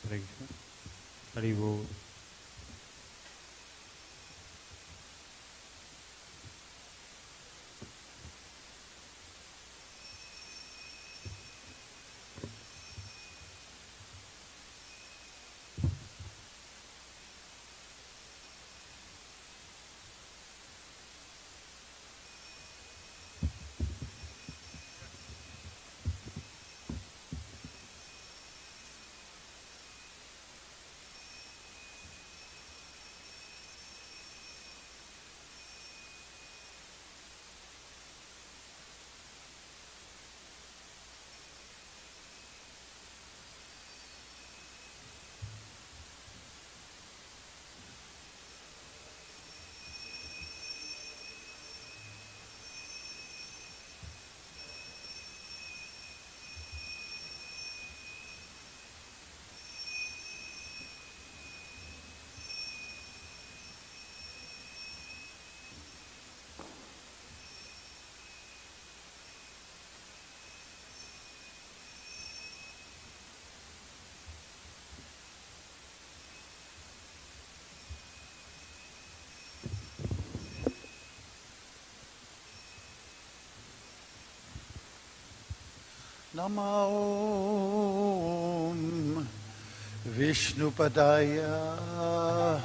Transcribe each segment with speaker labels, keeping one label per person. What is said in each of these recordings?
Speaker 1: Hare Krishna. Hari Bol. Namo Vishnupadaya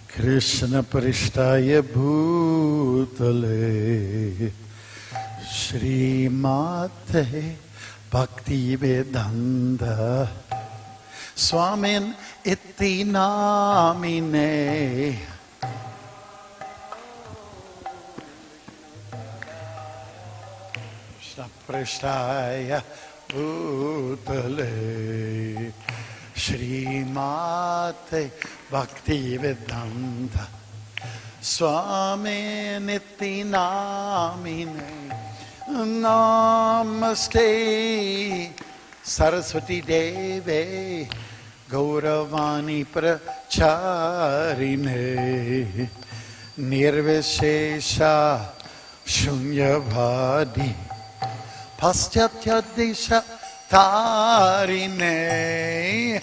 Speaker 1: Krishna Prishtaya Bhutale Srimate Bhakti Vedanta Swamin Iti Namine Prishtaya Bhutale Srimate Bhakti Vedanta Swami Niti Namine Namaste Saraswati Deve Gauravani Pracharine Nirvishesha Shunyavadi Paschatya Desha Tarine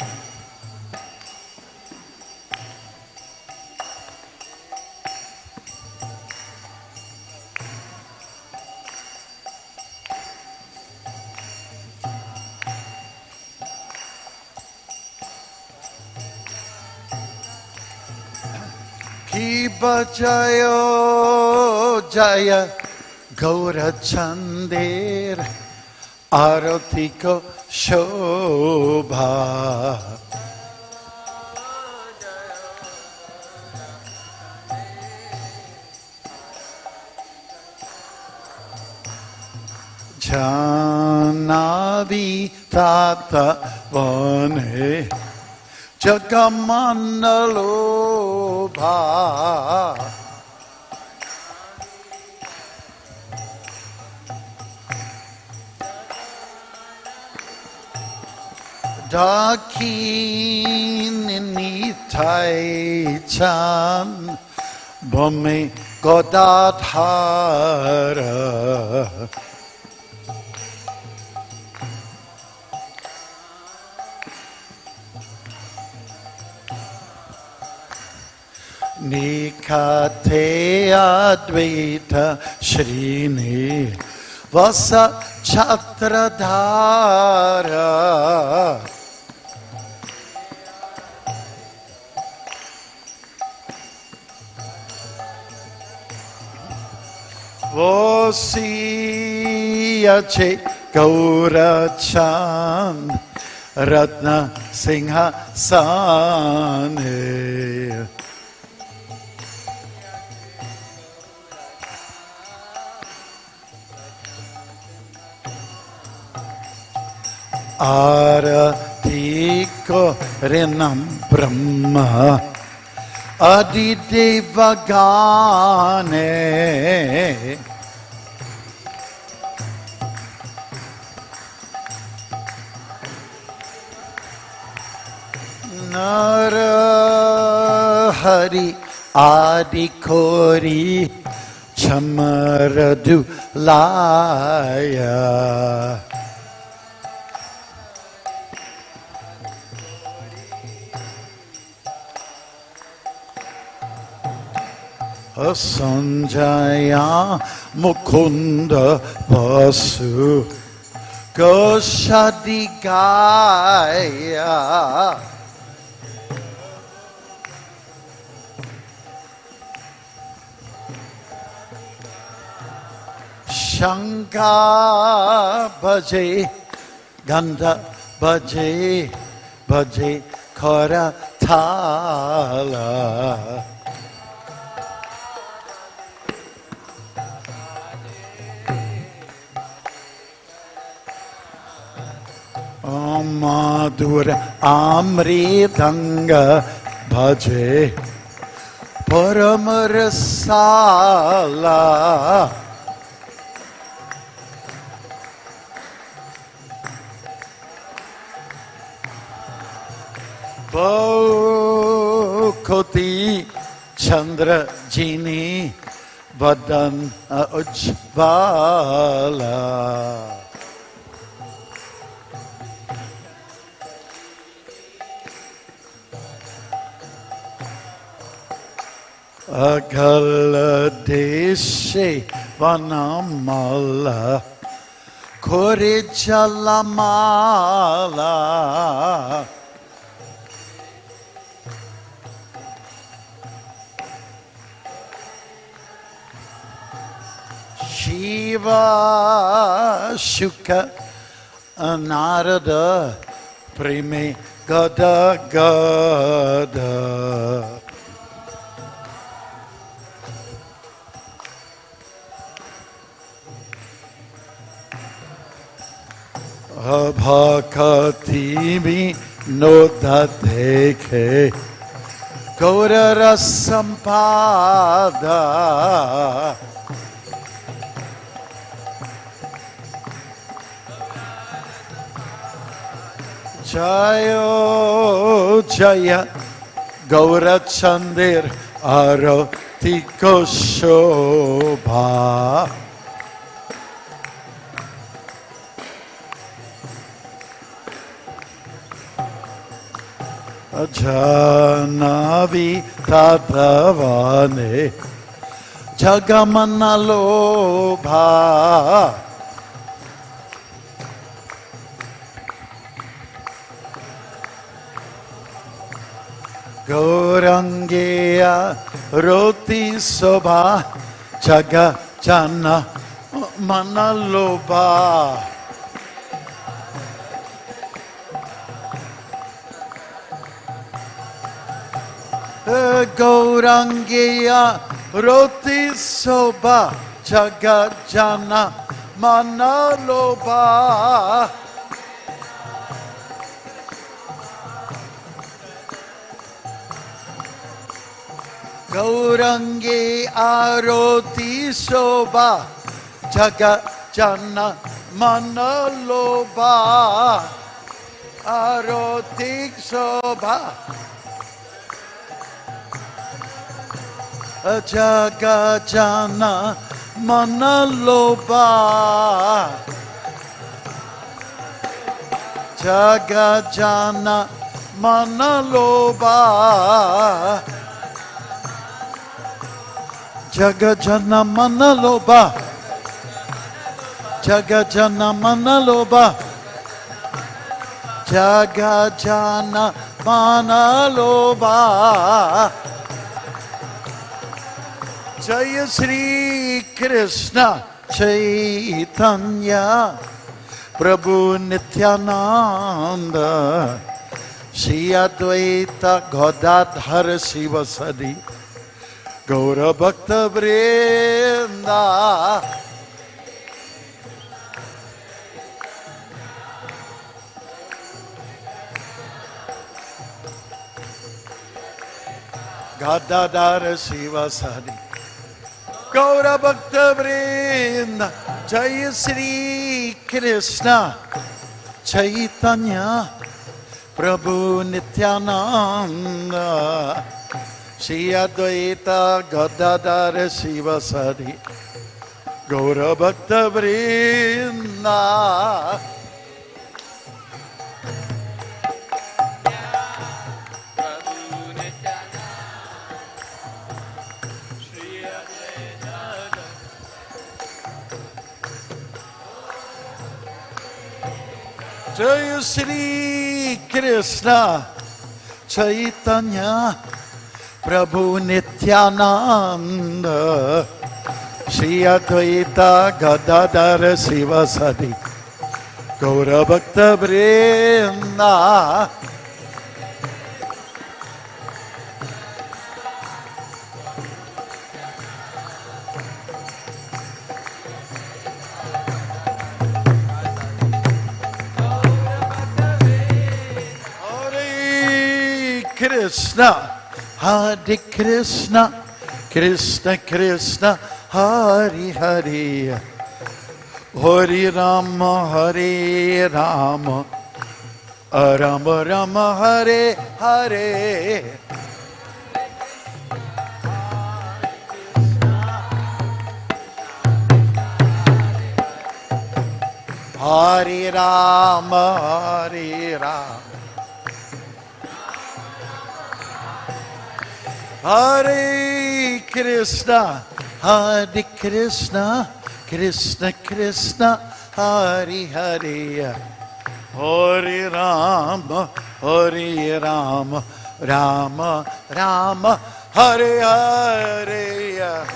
Speaker 1: Ki bajayo jaya Gaura Chandir Aratiko Shobha Janavi Tata Vane Jagamanalobha Dakini Tai Chan Bome Godadhara Nikate Advaita Shrini Vasa Chatradhara Vosiyache Gaurachan Ratna Singha Sane Aratiko Renam Brahma Adidevagane Narahari Adikori Chamaradu Laya Sanjaya Mukunda Vasu Goshadigaya Shankar Bhaje Ganda Bhaje Bhaje Koratala Madhura Amritanga Bhaje Paramarasala Koti Chandra Jini Vadan Ujvala Agala Deshe Vanamala Korijalamala Shiva Shuka Narada Prime Gada Gada Bhakati Vinoda Dekhe Gaura Rasampada Jayo Jaya Gaura Chandir Arati Shobha Janavi Tadavane Jagamana Lobha Gaurangeya Roti Sobha Jaga Jana Manaloba Gaurangeya Roti Sobha Jaga Jana Manaloba Gaurange Aroti Sobha Jaga Jana Manaloba Aroti Sobha Jaga Jana Manaloba Jaga Jana Manaloba Jaga Jana Manaloba Jaga Jana Manaloba Jaga Jana Manaloba Jaya Shri Krishna Chaitanya Prabhu Nityananda Shri Advaita Gadadhar Shivasadi Gaura Bhakta Vrinda Gadadhar Shivasadi Gaura Bhakta Vrinda Jaya Shri Krishna Chaitanya Prabhu Nityananda Shri Advaita Gadadhar Shivasadi Gaura Bhakta Vrinda Jai Shri Krishna Chaitanya Prabhu Nityananda Shri Advaita Gadadhara Sivasadi Gaura Bhakta Vrinda. Krishna, Hare Krishna, Krishna Krishna, Hare Hare, Hare Rama, Hare Rama, Rama Rama, Hare Hare. Hare Rama, Hare Rama, Hare Krishna, Hare Krishna, Krishna Krishna, Hare Hare, Hare Rama, Hare Rama, Rama Rama, Hare Hare.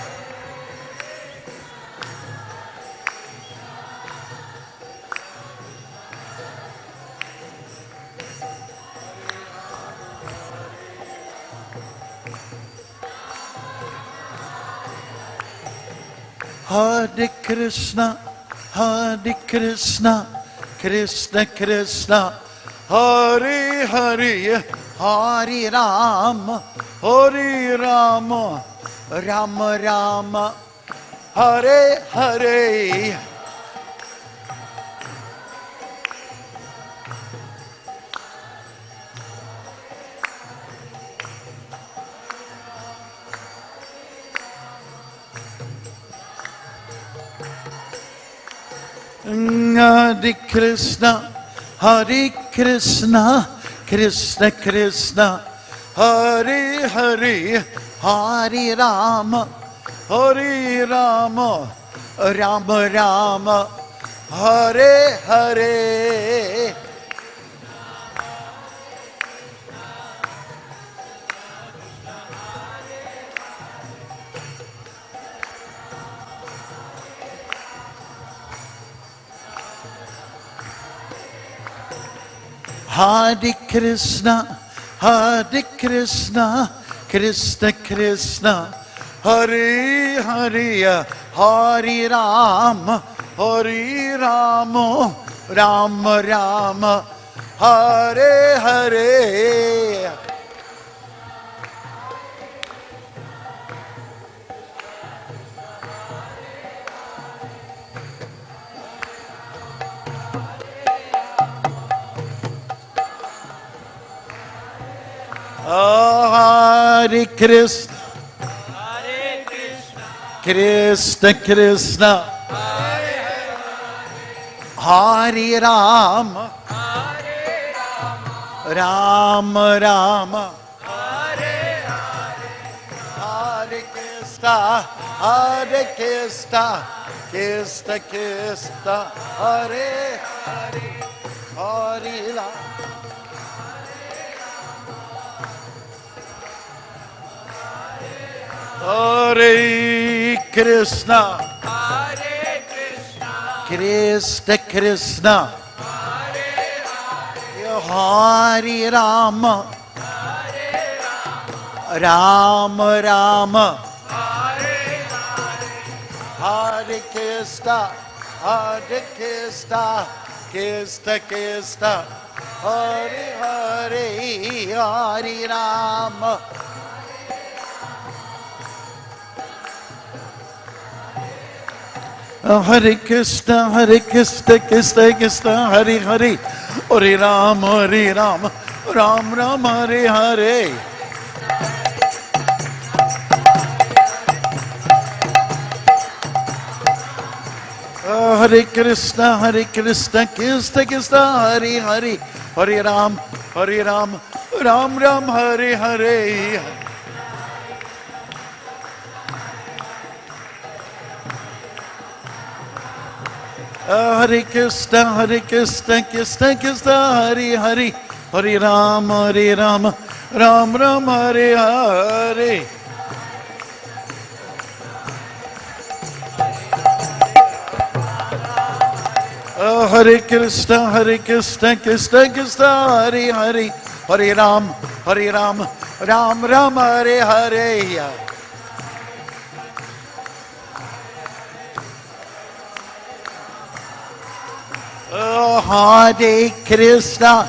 Speaker 1: Hare Krishna, Hare Krishna, Krishna Krishna, Hare Hare, Hare Rama, Hare Rama, Rama Rama, Hare Hare. Hare Krishna, Hare Krishna, Krishna Krishna, Hare Hare, Hare Rama, Hare Rama, Rama Rama, Hare Hare. Hare Krishna, Hare Krishna, Krishna Krishna, Hare Hare, Hare Rama, Hare Rama, Rama Rama, Hare Hare. Hare Krishna,
Speaker 2: Hare Krishna,
Speaker 1: Krishna Krishna,
Speaker 2: Hare
Speaker 1: Hare Rama,
Speaker 2: Hare
Speaker 1: Rama Rama,
Speaker 2: Hare
Speaker 1: Hare Krishna, Hare Krishna, Krishna Krishna, Hare Hare, Hare Rama. Hare Krishna,
Speaker 2: Hare Krishna,
Speaker 1: Krishna Krishna,
Speaker 2: Hare
Speaker 1: Hare Rama, Rama Rama, Hare Krishna, Hare Krishna, Krishna Krishna, Hare Hare, Hare Rama. Hare Krishna, Krishna Krishna, Hare Hare, Hare Rama, Ram Ram, Hare Hare. Hare Krishna, Krishna Krishna, Hare Hare, Hare Ram, Ram Ram, Hare Hare. Hare Krishna, Krishna Krishna, Hare Hare, Hare Rama, Ram Ram, Hare Hare. Hare Krishna, Krishna Krishna, Hare Hare, Hare Ram, Ram Ram, Hare Hare. Hare Krishna,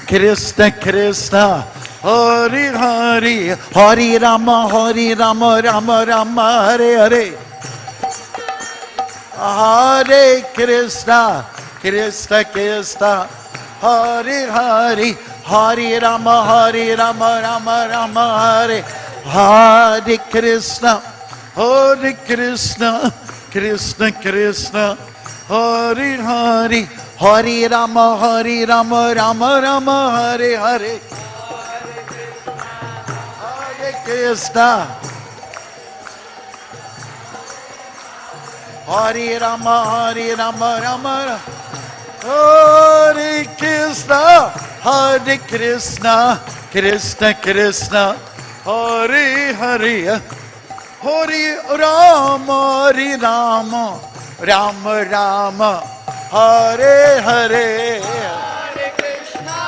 Speaker 1: Krishna Krishna, Hare Hare, Hare Rama, Rama Rama, Hare Hare. Hare Krishna, Krishna, Hare Hare, Hare Rama, Rama Rama, Hare. Hare Krishna, Krishna Krishna, Hare Hare, Hare Rama, Rama Rama, Hare Hare. Hare Krishna, Hare Rama, Rama Rama, Hare Krishna, Krishna Krishna, Hare Hare, Hare Rama, Rama Rama, Hare Hare.
Speaker 2: Hare Krishna,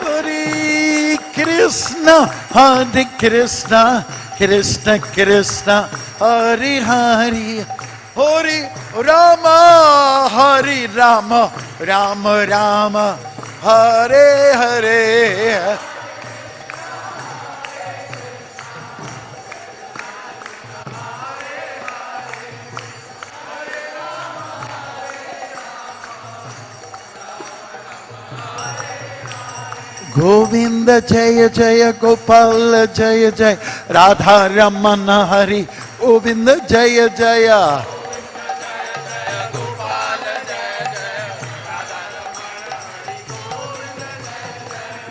Speaker 2: Hare Krishna,
Speaker 1: Hare Krishna, Krishna Krishna, Hare Hare, Hare Rama, Rama Rama, Hare Hare. Govinda Jaya Jaya Gopala Jaya Jaya Radha Ramana Hari Govinda Jaya Jaya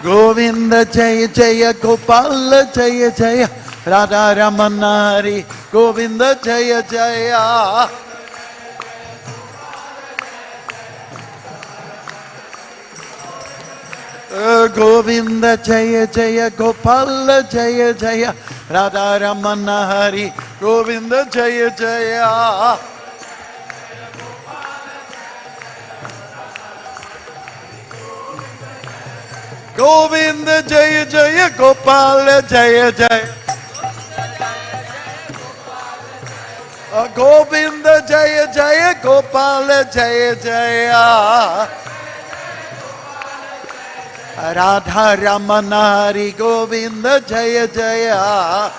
Speaker 1: Govinda Jaya Jaya Gopala Jaya Jaya Radha Ramana Hari Govinda Jaya Jaya. Govinda Jaya Jaya Gopala Jaya Jaya Radha Ramana Hari Govinda Jaya Jaya. Govinda Jaya Jaya Gopala Jaya Jaya. Govinda Jaya Jaya Gopala Jaya Jaya. Radha Ramana Hari Govinda Jaya Jaya.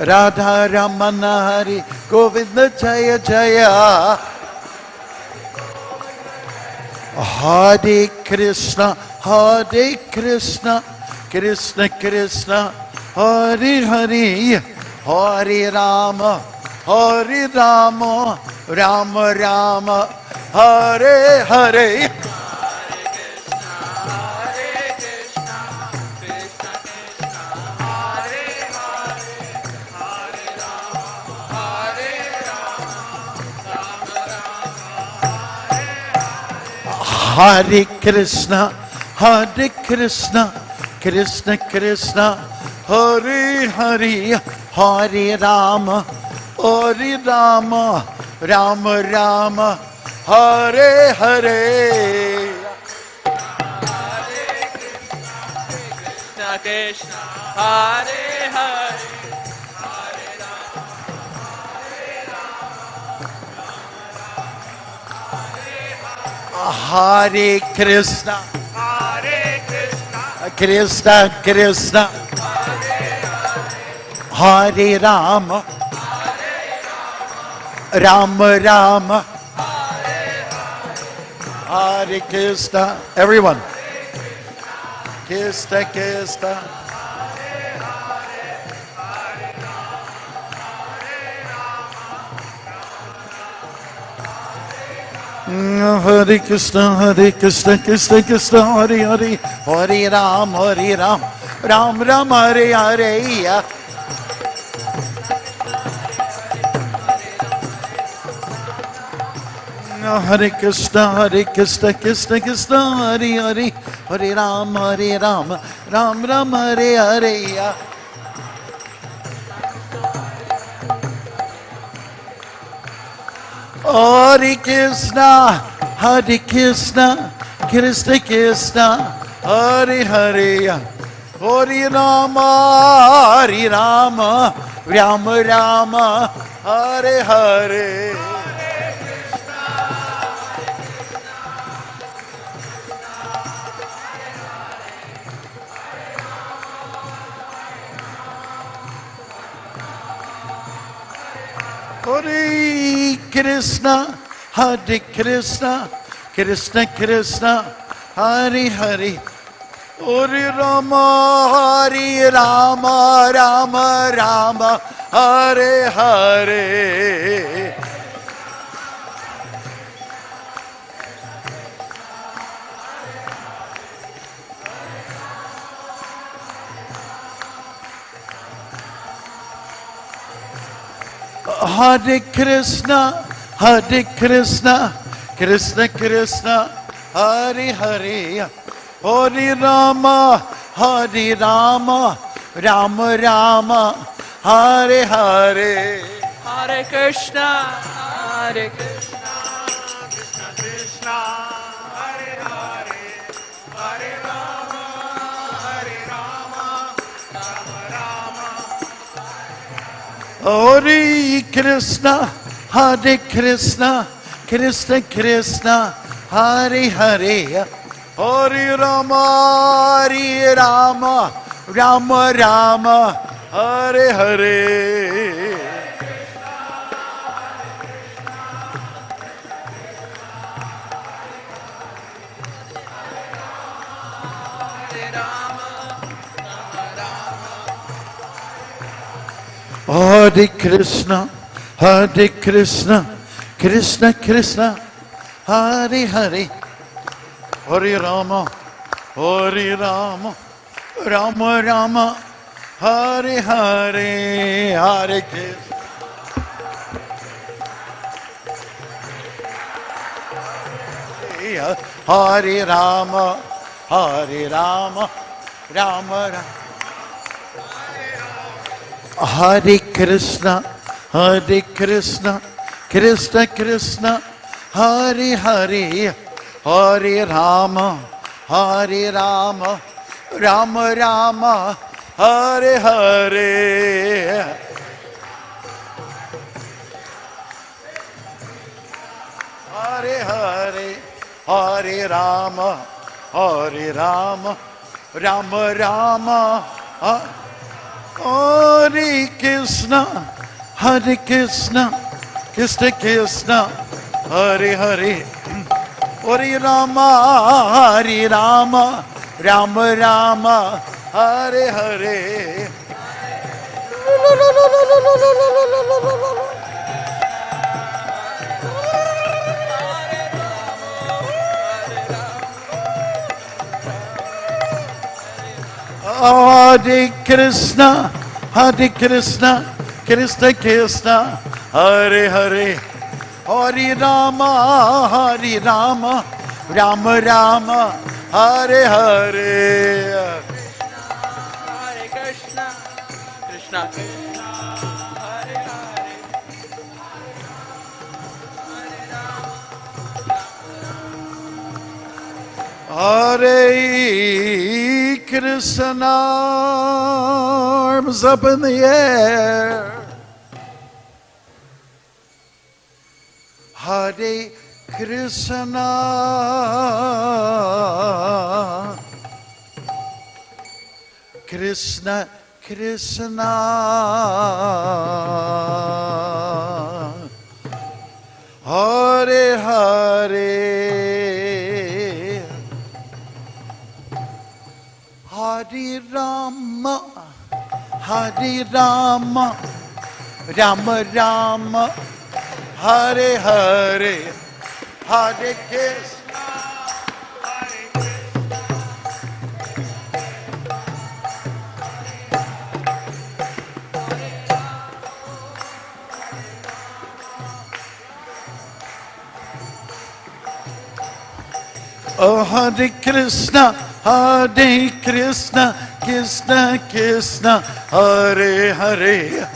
Speaker 1: Radha Ramana Hari Govinda Jaya Jaya. Hare Krishna, Krishna Krishna, Hare Hare, Hare Rama, Rama Rama, Hare Hare. Hare Krishna, Krishna Krishna, Hare Hare, Hare Rama, Rama Rama, Hare Hare.
Speaker 2: Krishna Krishna, Hare Hare.
Speaker 1: Hare Krishna,
Speaker 2: Hare Krishna,
Speaker 1: Krishna Krishna, Hare Rama, Rama Rama, Hare Krishna. Everyone, Krishna Krishna. Hare Krishna, Krishna Krishna, Hare Hare, Hare Ram, Ram Ram, Hare Hare. Hare Krishna, Krishna Krishna, Hare Hare, Hare Ram, Ram Ram, Hare Hare. Hare Krishna, Krishna Krishna, Hare Hare, Hare Rama, Ram Rama, Hare Hare. Hare Krishna, Krishna Krishna, Hare Hare, Hare Rama, Rama Rama, Hare Hare. Hare Krishna, Krishna Krishna, Hare Hare, Hare Rama, Rama Rama, Hare Hare.
Speaker 2: Hare Krishna, Krishna Krishna, Hare Hare, Hare Rama, Rama Rama.
Speaker 1: Hare Krishna, Krishna Krishna, Hare Hare, Hare Rama, Rama Rama, Hare Hare. Hare Krishna, Krishna Krishna, Hare Hare, Hare Rama, Rama Rama, Hare Hare, Hare Krishna. Hare Rama, Rama Rama. Hare Krishna, Krishna Krishna, Hare Hare, Hare Rama, Rama Rama, Hare Hare. Hare Hare, Hare Rama, Rama Rama, Hare Krishna, Krishna Krishna, Hare Hare, Hare Rama, Rama Rama, Hare Hare. Hare Krishna, Krishna Krishna, Hare Hare, Hare Rama, Rama Rama, Hare Hare.
Speaker 2: Hare Krishna, Krishna Krishna, Hare Hare,
Speaker 1: Hare Krishna, arms up in the air. Hare Krishna, Krishna Krishna, Hare Hare, Hare Rama, Rama Rama, Hare Hare, Hare Krishna. Oh, Hare Krishna, Hare Krishna, Krishna Krishna, Hare Hare,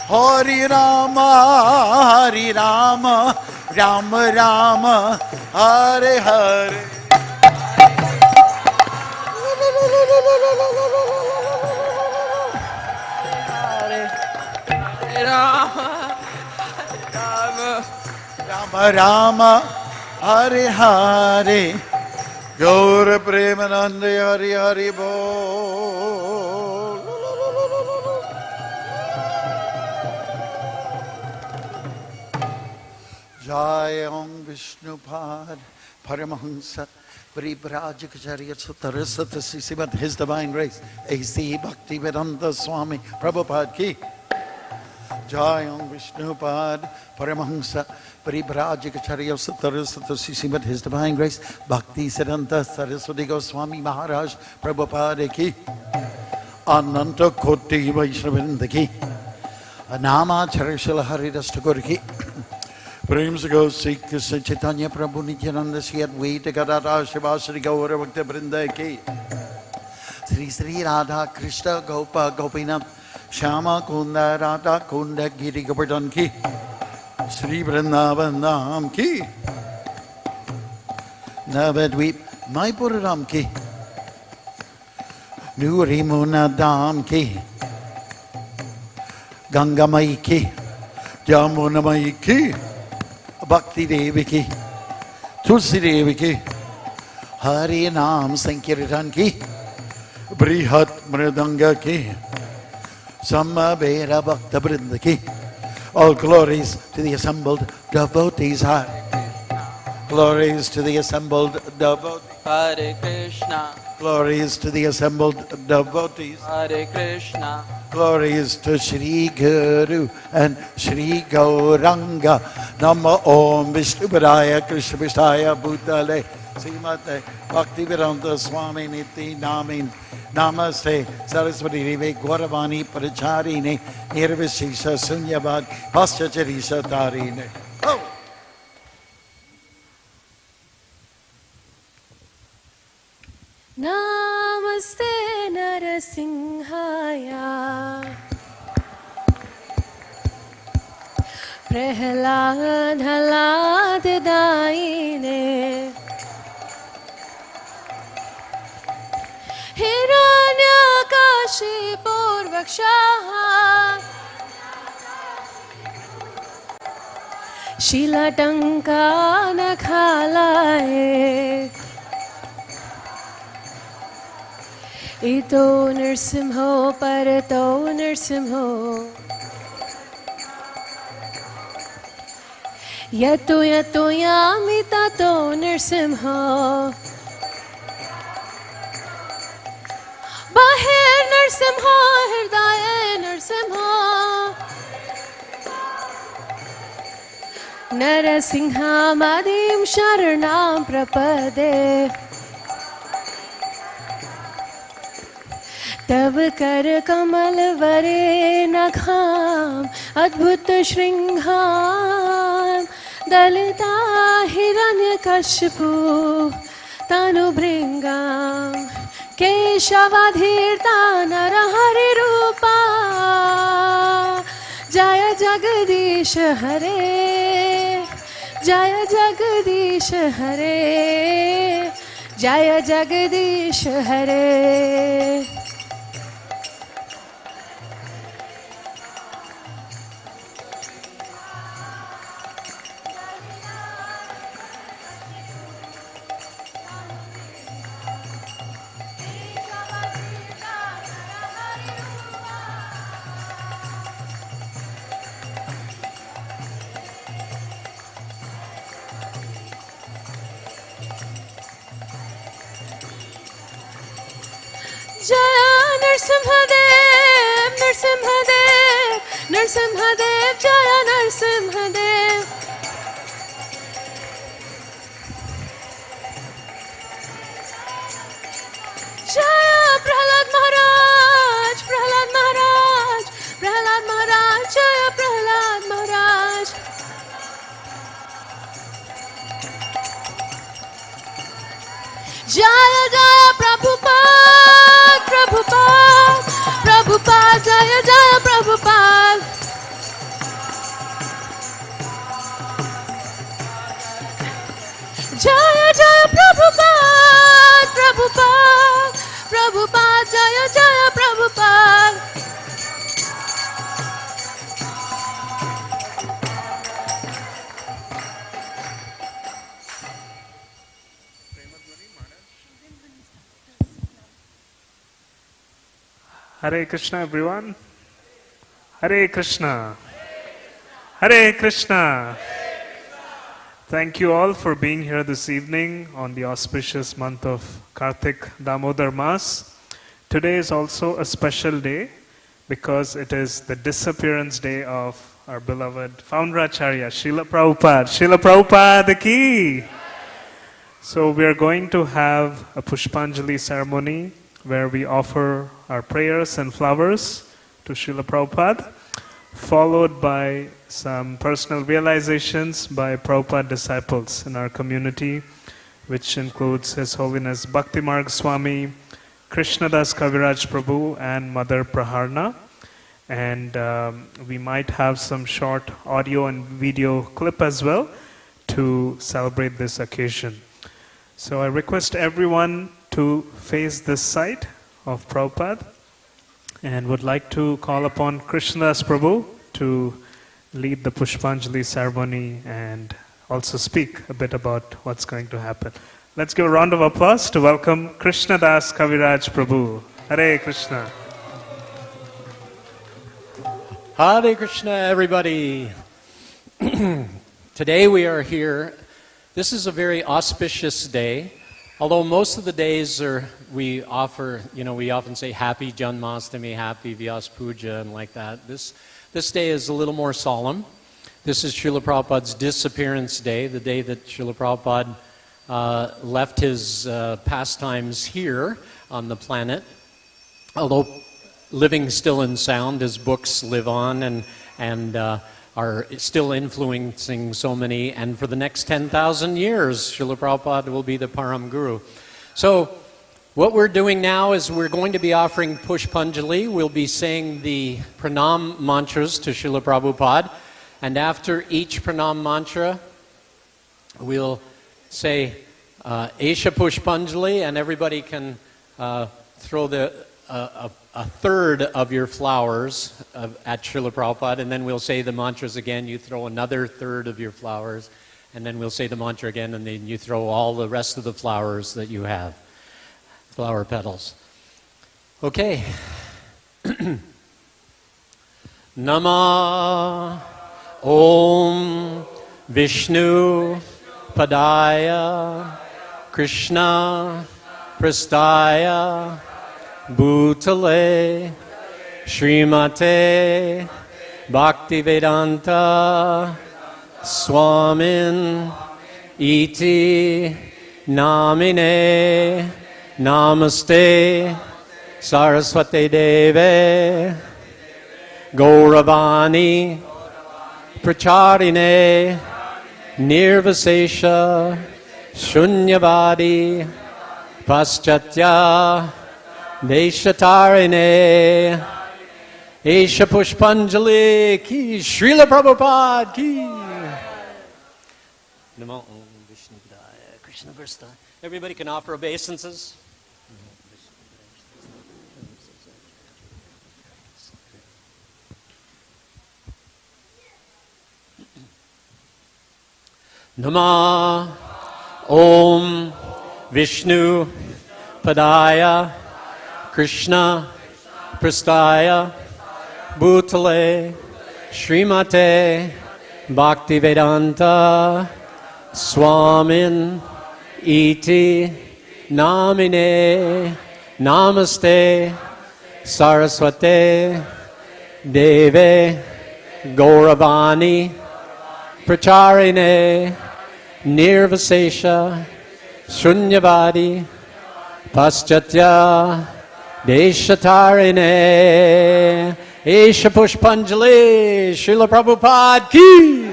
Speaker 1: Hare Rama, Hare Rama, Rama Rama, Hare Hare.
Speaker 2: Rama, Rama,
Speaker 1: Rama Rama, Hare Hare, Gaura Premanande Hare Hare Bol. Jai Om Vishnupad Paramahansa Paribrajacharya Sutarasata Sisimat His Divine Grace A.C. Bhaktivedanta Swami Prabhupada Ki Jai Om Vishnupad Paramahansa Paribrajacharya Sutarasata Sisimat His Divine Grace Bhakti Siddhanta Saraswati Goswami Maharaj Prabhupada Ki Ananta Koti Vaishnavinda Ki Anama Charishila Haridas Thakur Ki Prem se go Sikh Chaitanya Prabhu Nityananda Sri Advaita Gadadhar Shivasri Gaura Bhakta Vrinda Ki Sri Sri Radha Krishna Gopa Gopinath Shama Kunda Radha Kunda Giri Govardhan Ki Sri Vrindavan Dham Ki Navadvip Maipuram Ki Nuri Muna Dham Ki Gangamai Ki Jamunamai Ki Bhakti Devi Ki Tulsi Devi Ki Hari Naam Sankirtan Ki Brihat Mridanga Ki Samavera Bhakta Vrinda Ki. All glories to the assembled devotees. Glories to the assembled devotees.
Speaker 2: Hare Krishna,
Speaker 1: Glories to the assembled devotees.
Speaker 2: Hare Krishna,
Speaker 1: Glories to Shri Guru and Shri Gauranga. Nama Om Vishnupadaya Krishna Vishaya Bhutale Srimate Bhaktivedanta Swami Niti Namin Namaste Saraswati Devi Gauravani Paracharine Nirvishisha Sunyabad Paschacharisha Tarine. Oh!
Speaker 3: Namaste Narasimhaya Prahlad Halad Daine Hiranyakashi Purvakshaha Shilatanka Nakhalaye Ito Nrsimho Parato Nrsimho Yato Yato Yami Tato Nrsimho Bahir Nrsimho Hirdaya Nrsimho Narasingha Madim Sharanam Prapade तब कर कमल वरे नखाम अद्भुत श्रृंगाम दलिता हिरण्यकश्यपु तनुभृंगाम केशवाधीर्ता नरहरि रूपा जय जगदीश हरे जय जगदीश हरे जय जगदीश हरे Jaya Nrsimhadev, Nrsimhadev, Nrsimhadev, Jaya Nrsimhadev. Prabhupada, Jaya Jaya Prabhupada.
Speaker 4: Hare Krishna, everyone. Hare Krishna. Hare Krishna. Thank you all for being here this evening on the auspicious month of Kartik Damodar Mas. Today is also a special day because it is the disappearance day of our beloved Founderacharya, Srila Prabhupada. Srila Prabhupada ki! So we are going to have a Pushpanjali ceremony where we offer our prayers and flowers to Srila Prabhupada, followed by some personal realizations by Prabhupada disciples in our community, which includes His Holiness Bhaktimarg Swami, Krishnadas Kaviraj Prabhu, and Mother Praharna. And we might have some short audio and video clip as well to celebrate this occasion. So I request everyone to face this side of Prabhupada and would like to call upon Krishnadas Prabhu to lead the Pushpanjali ceremony and also speak a bit about what's going to happen. Let's give a round of applause to welcome Krishnadas Kaviraj Prabhu. Hare Krishna.
Speaker 5: Hare Krishna, everybody. Today we are here. This is a very auspicious day. Although most of the days we often say Happy Janmashtami, Happy Vyas Puja, and like that. This day is a little more solemn. This is Srila Prabhupada's Disappearance Day, the day that Srila Prabhupada left his pastimes here on the planet. Although living still in sound, his books live on and are still influencing so many, and for the next 10,000 years, Srila Prabhupada will be the Param Guru. So, what we're doing now is we're going to be offering Pushpanjali. We'll be saying the Pranam mantras to Srila Prabhupada, and after each Pranam mantra, we'll say Esha Pushpanjali, and everybody can throw a third of your flowers at Srila Prabhupada, and then we'll say the mantras again. You throw another third of your flowers, and then we'll say the mantra again, and then you throw all the rest of the flowers that you have, flower petals. Okay. Nama Om Vishnu Padaya Krishna Prastaya Bhutale Srimate Bhaktivedanta Swamin Iti Namine Namaste Saraswati Deve Gauravani Pracharine Nirvasesha Shunyavadi Paschatya Deshatarine Esha Pushpanjali ki Srila Prabhupada ki Namo Om Vishnu Padaya Krishna Prastaya. Everybody can offer obeisances. Nama Om Vishnu Padaya Krishna Prastaya Bhutale Srimate Bhaktivedanta Swamin Iti Namine Namaste Saraswate Deve Gauravani Pracharine Nirvasesha Shunyavadi Paschatya Deshatarine Esha Pushpanjali Srila Prabhupada ki.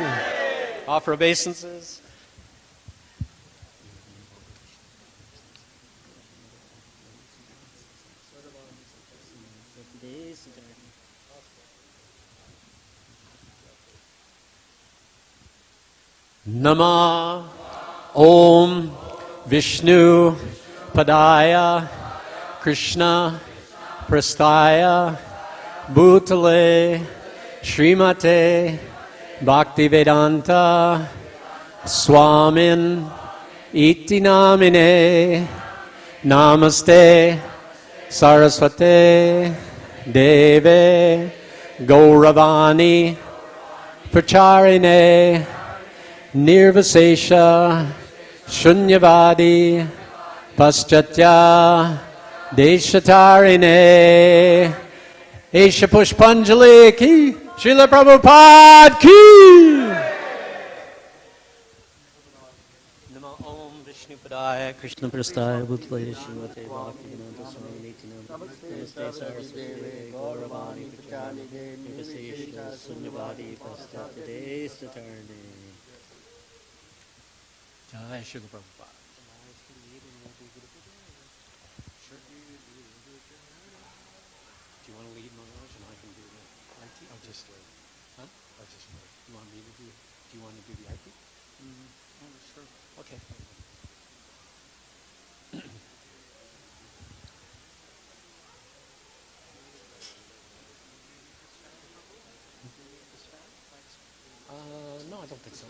Speaker 5: Offer obeisances. Nama Om Vishnu Padaya Krishna Prasthaya Bhutale Srimate Bhaktivedanta Swamin Iti Namine Namaste Saraswate Deve Gauravani Pracharine Nirvasesha Shunyavadi Paschatya Deshatarine Esha Pushpanjali Ki Srila Prabhupada Ki Namo Om Vishnu Padaya Krishna Prasthaya Bhutale Srimate Bhaktivedanta Swami Niti Namaste Saraswate Gauravani Pracharine Nirvasesha Shunyavadi Paschatya Deshatarine Jai Srila Prabhupada. Do you want to lead Maharaj and I can do the IT? I'll just lead. Huh? I'll just lead. You want me to do you want to do the IT? Sure. Okay. No, I don't think so.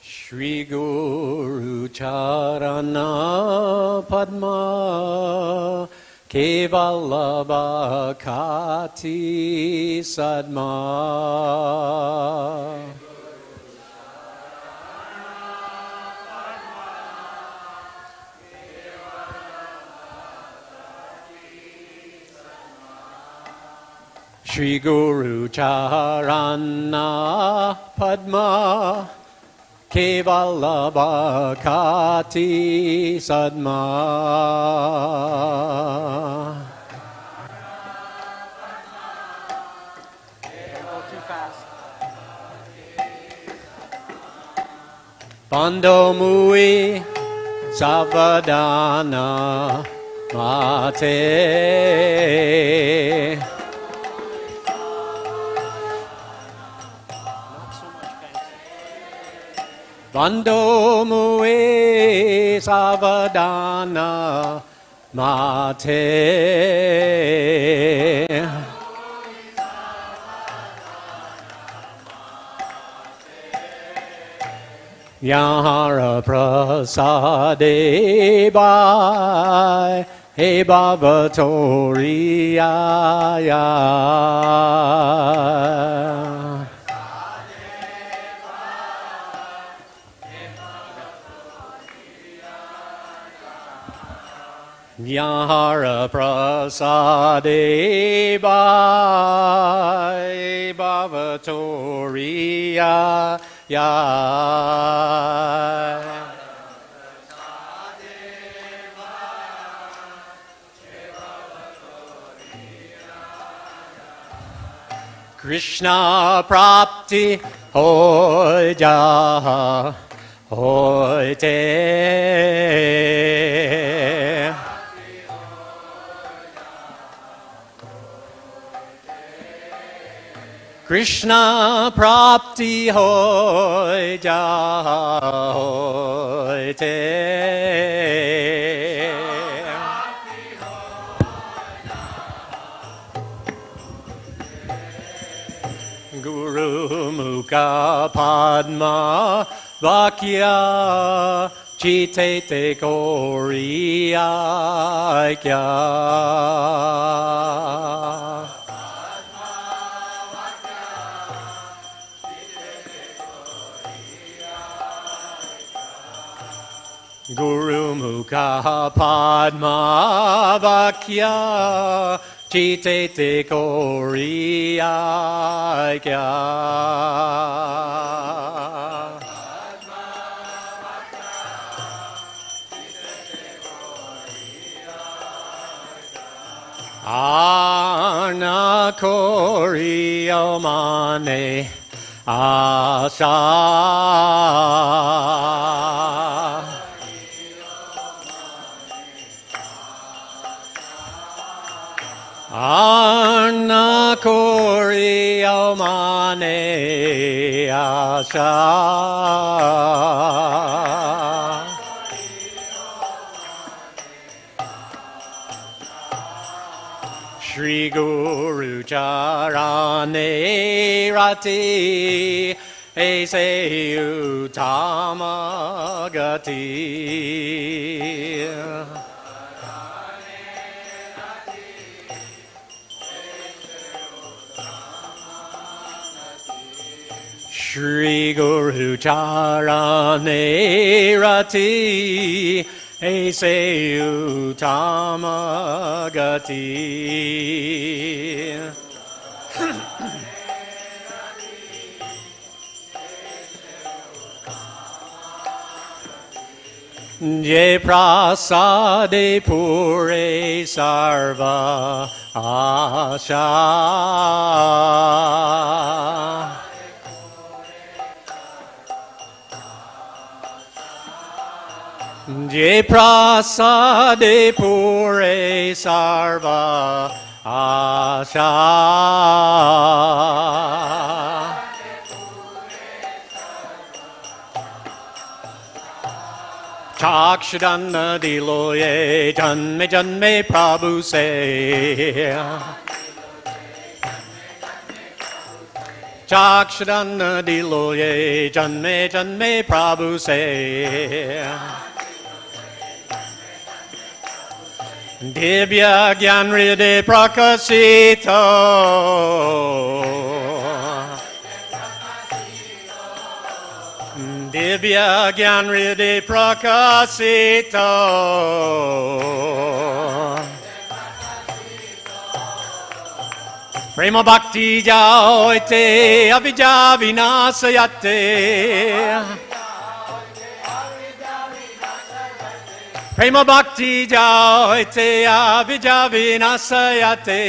Speaker 5: Shri Guru Charana Padma Kevalabha Kati Sadma Shri Guru Charana Padma Kevalabha Kati Sadma Bando Mui Savadana Mate Bando Mui Savadana Mate Yahara Prasade Bhai He Bhavatoriya Yahara Prasade Bhai Bhavatoriya Krishna Prapti Hoy Jaha Hoy Te Krishna Prapti Hoy Jaha Hoy Te Guru Mukha Padma Vakya Chite Te Koriya Kya Guru Mukha Padma Vakya Chite Te Koriya Kya Ana Koriya Mane Asa Anna Koriya Mane Asha Shri Guru Charane Rati Ese Uttama Gati. Shri Guru Charane Rati Ese Uttama Gati. Je prasade pure sarva asha. Je prasade pure sarva asha. Chakshadanna diloye janme janme Prabhu se. Chakshadanna diloye janme janme Prabhu se. Divya Gyan Hriday Prakasito. Divya Gyan Hriday Prakasito. Prema Bhakti Jaoite Avijja Vinasayate. Prema Bhakti Jaoite Avijja Vinasayate.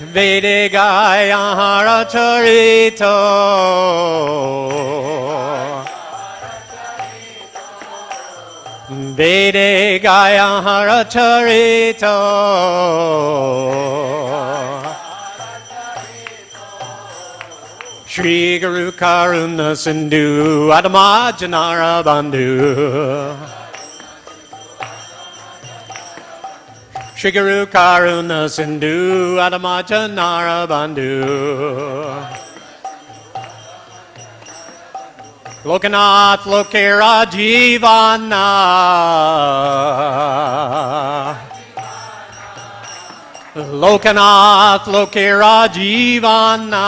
Speaker 5: Vede Gaya Charito. Vede Gaya Charito. Shri Guru Karuna Sindhu Adamajanara Bandhu. Shri Guru Karuna Sindhu Adamajanara Bandhu. Lokanath Lokera Jivana. Lokanath Lokera Jivana.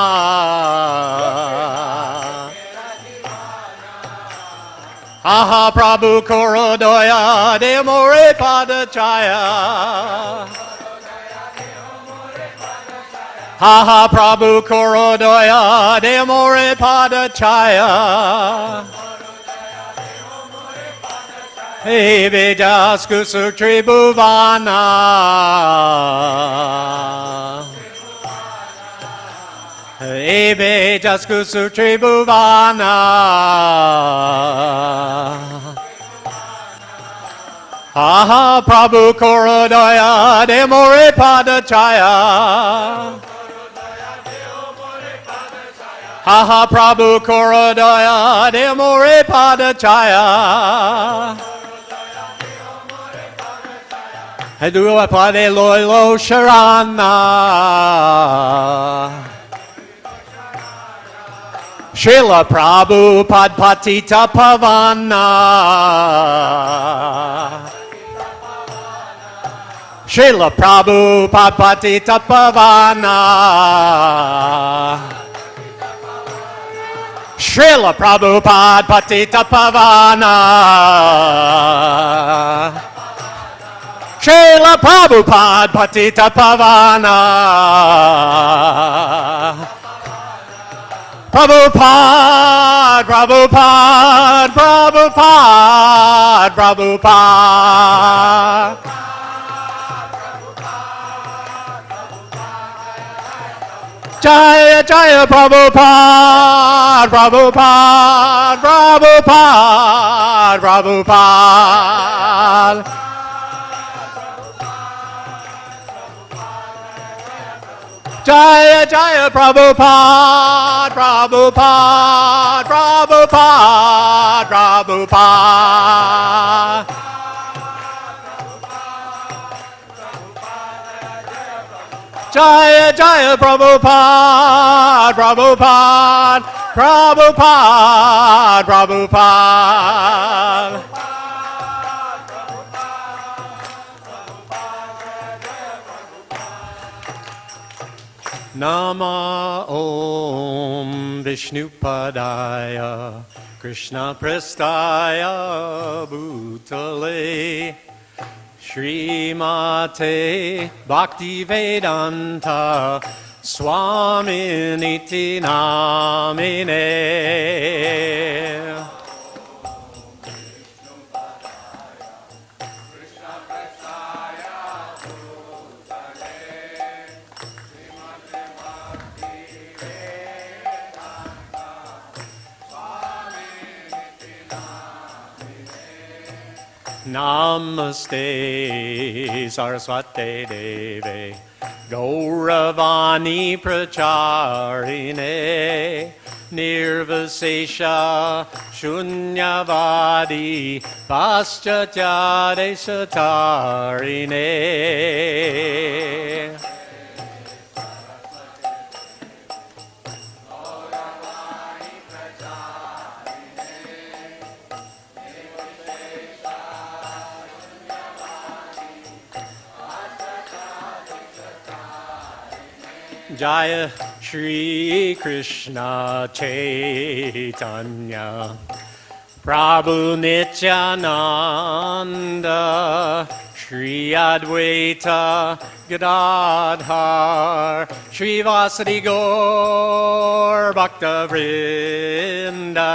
Speaker 5: Aha Prabhu Korodoya de More Padachaya. Aha Prabhu Korodoya de More Padachaya. Hey Vejasku Sutri Bhuvana. Ebe Jasku Sutri Bhuvana. Aha Prabhu Korodoya de More Padachaya. Aha Prabhu Korodoya de More Padachaya. Hedua Pade Loilo Sharana. Srila Prabhupada Patita Pavana. Srila Prabhupada Patita Pavana. Srila Prabhupada Patita Pavana. Srila Prabhupada Patita Pavana. Prabhupada, Prabhupada, Prabhupada, Prabhupada. Jaya, Jaya, Prabhupada, Prabhupada, Prabhupada, Prabhupada. Jaya Jaya Prabhupada, Prabhupada, Prabhupada, Prabhupada. Jaya Jaya Prabhupada, Prabhupada, Prabhupada, Prabhupada. Nama Om Vishnupadaya Krishna Prestaya Bhutale Srimate Bhaktivedanta Swaminiti Namine. Namaste Saraswate Deve Gauravani Pracharine Nirvasesha Shunyavadi Paschatya Desatarine. Jaya Shri Krishna Chaitanya Prabhu Nityananda Shri Advaita Gadadhar Shri Vasadi Gaur Bhakta Vrinda.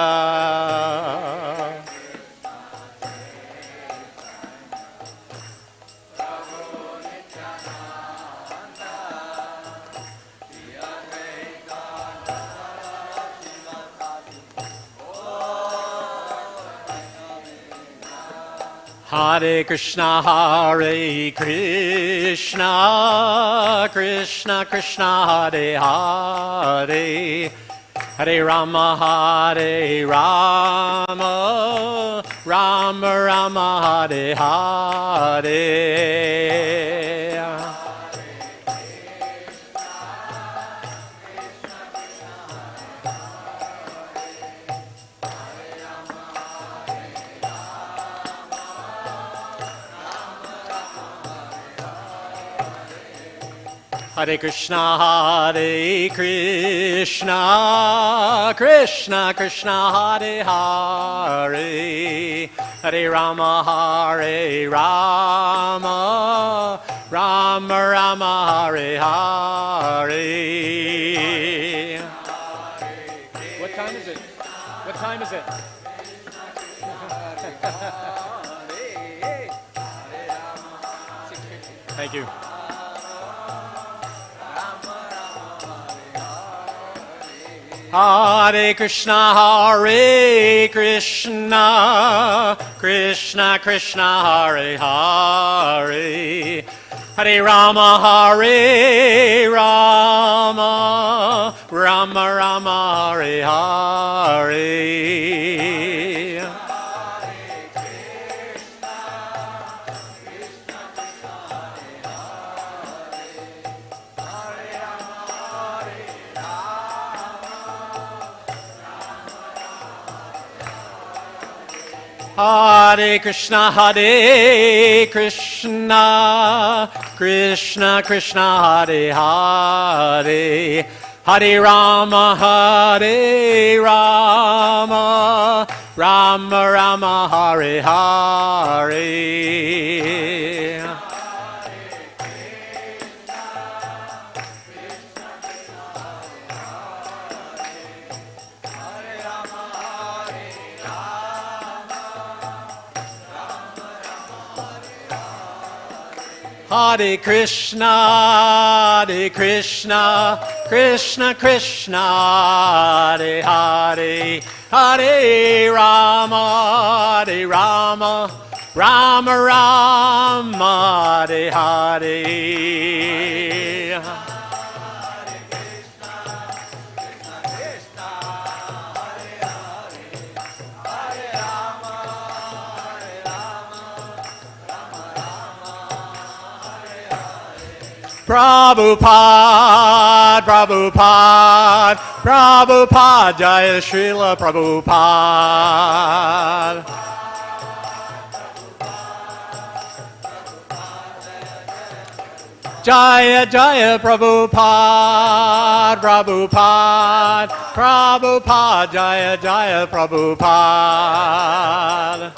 Speaker 5: Hare Krishna, Hare Krishna, Krishna Krishna, Hare Hare, Hare Rama, Hare Rama, Rama Rama, Hare Hare. Hare Krishna, Hare Krishna, Krishna Krishna, Hare Hare, Hare Rama, Hare Rama, Rama Rama, Hare Hare. What time is it? What time is it? Thank you. Hare Krishna, Hare Krishna, Krishna Krishna, Hare Hare, Hare Rama, Hare Rama, Rama Rama, Hare Hare. Hare Krishna, Hare Krishna, Krishna Krishna, Hare Hare, Hare Rama, Hare Rama, Rama Rama, Hare Hare. Hare Krishna, Krishna Krishna, Hare Hare, Hare Rama, Rama Rama, Hare Hare. Prabhupada, Prabhupada, Prabhupada, Jaya Srila Prabhupada. Jaya Jaya Prabhupada, Prabhupada, Prabhupada, Jaya Jaya Prabhupada.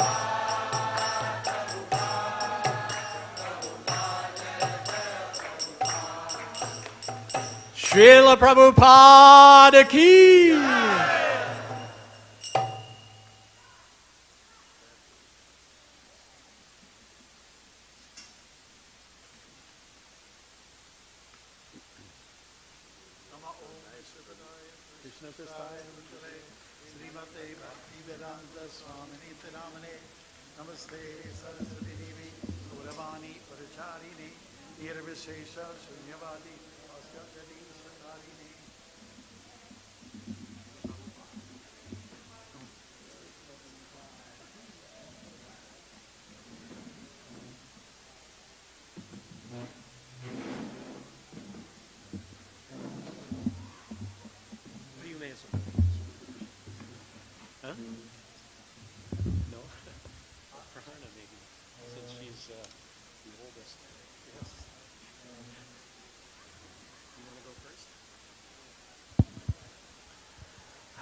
Speaker 5: Srila Prabhupada ki.
Speaker 1: Namaste Saraswati Devi Gauravani Paracharini Nirvishesha Shunyavadi Asyajadi Satarini.
Speaker 5: Huh? No? Praharna maybe, since she's the oldest. Yes. You want to go first?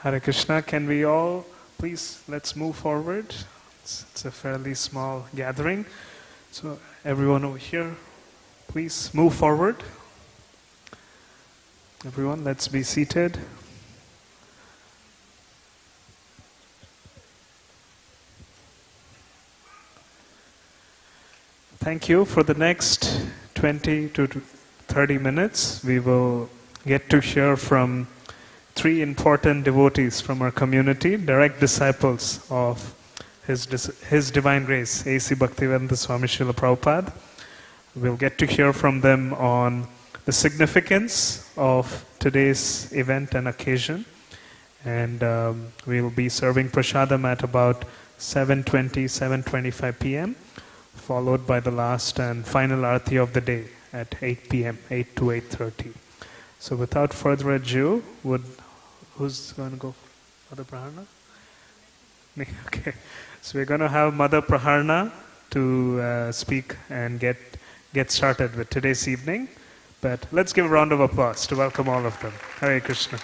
Speaker 4: Hare Krishna, can we all, please, let's move forward. It's a fairly small gathering. So everyone over here, please move forward. Everyone, let's be seated. Thank you. For the next 20 to 30 minutes, we will get to hear from three important devotees from our community, direct disciples of His Divine Grace, A.C. Bhaktivedanta Swami Srila Prabhupada. We'll get to hear from them on the significance of today's event and occasion. And we'll be serving prasadam at about 7:20, 7:25 p.m., followed by the last and final arati of the day at 8 p.m., 8 to 8:30. So without further ado, who's going to go? Mother Praharna? Me? Okay. So we're going to have Mother Praharna to speak and get started with today's evening. But let's give a round of applause to welcome all of them. Hare Krishna.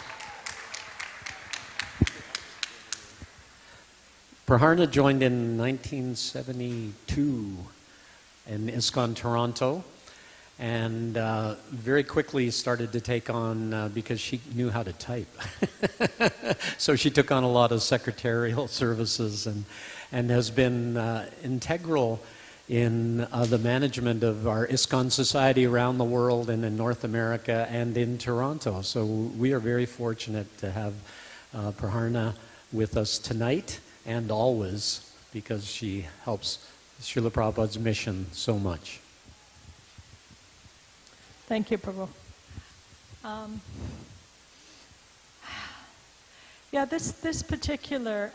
Speaker 5: Praharna joined in 1972 in ISKCON Toronto, and very quickly started to take on, because she knew how to type. So she took on a lot of secretarial services and has been integral in the management of our ISKCON society around the world and in North America and in Toronto. So we are very fortunate to have Praharna with us tonight and always, because she helps Srila Prabhupada's mission so much.
Speaker 3: Thank you, Prabhu. Yeah, this particular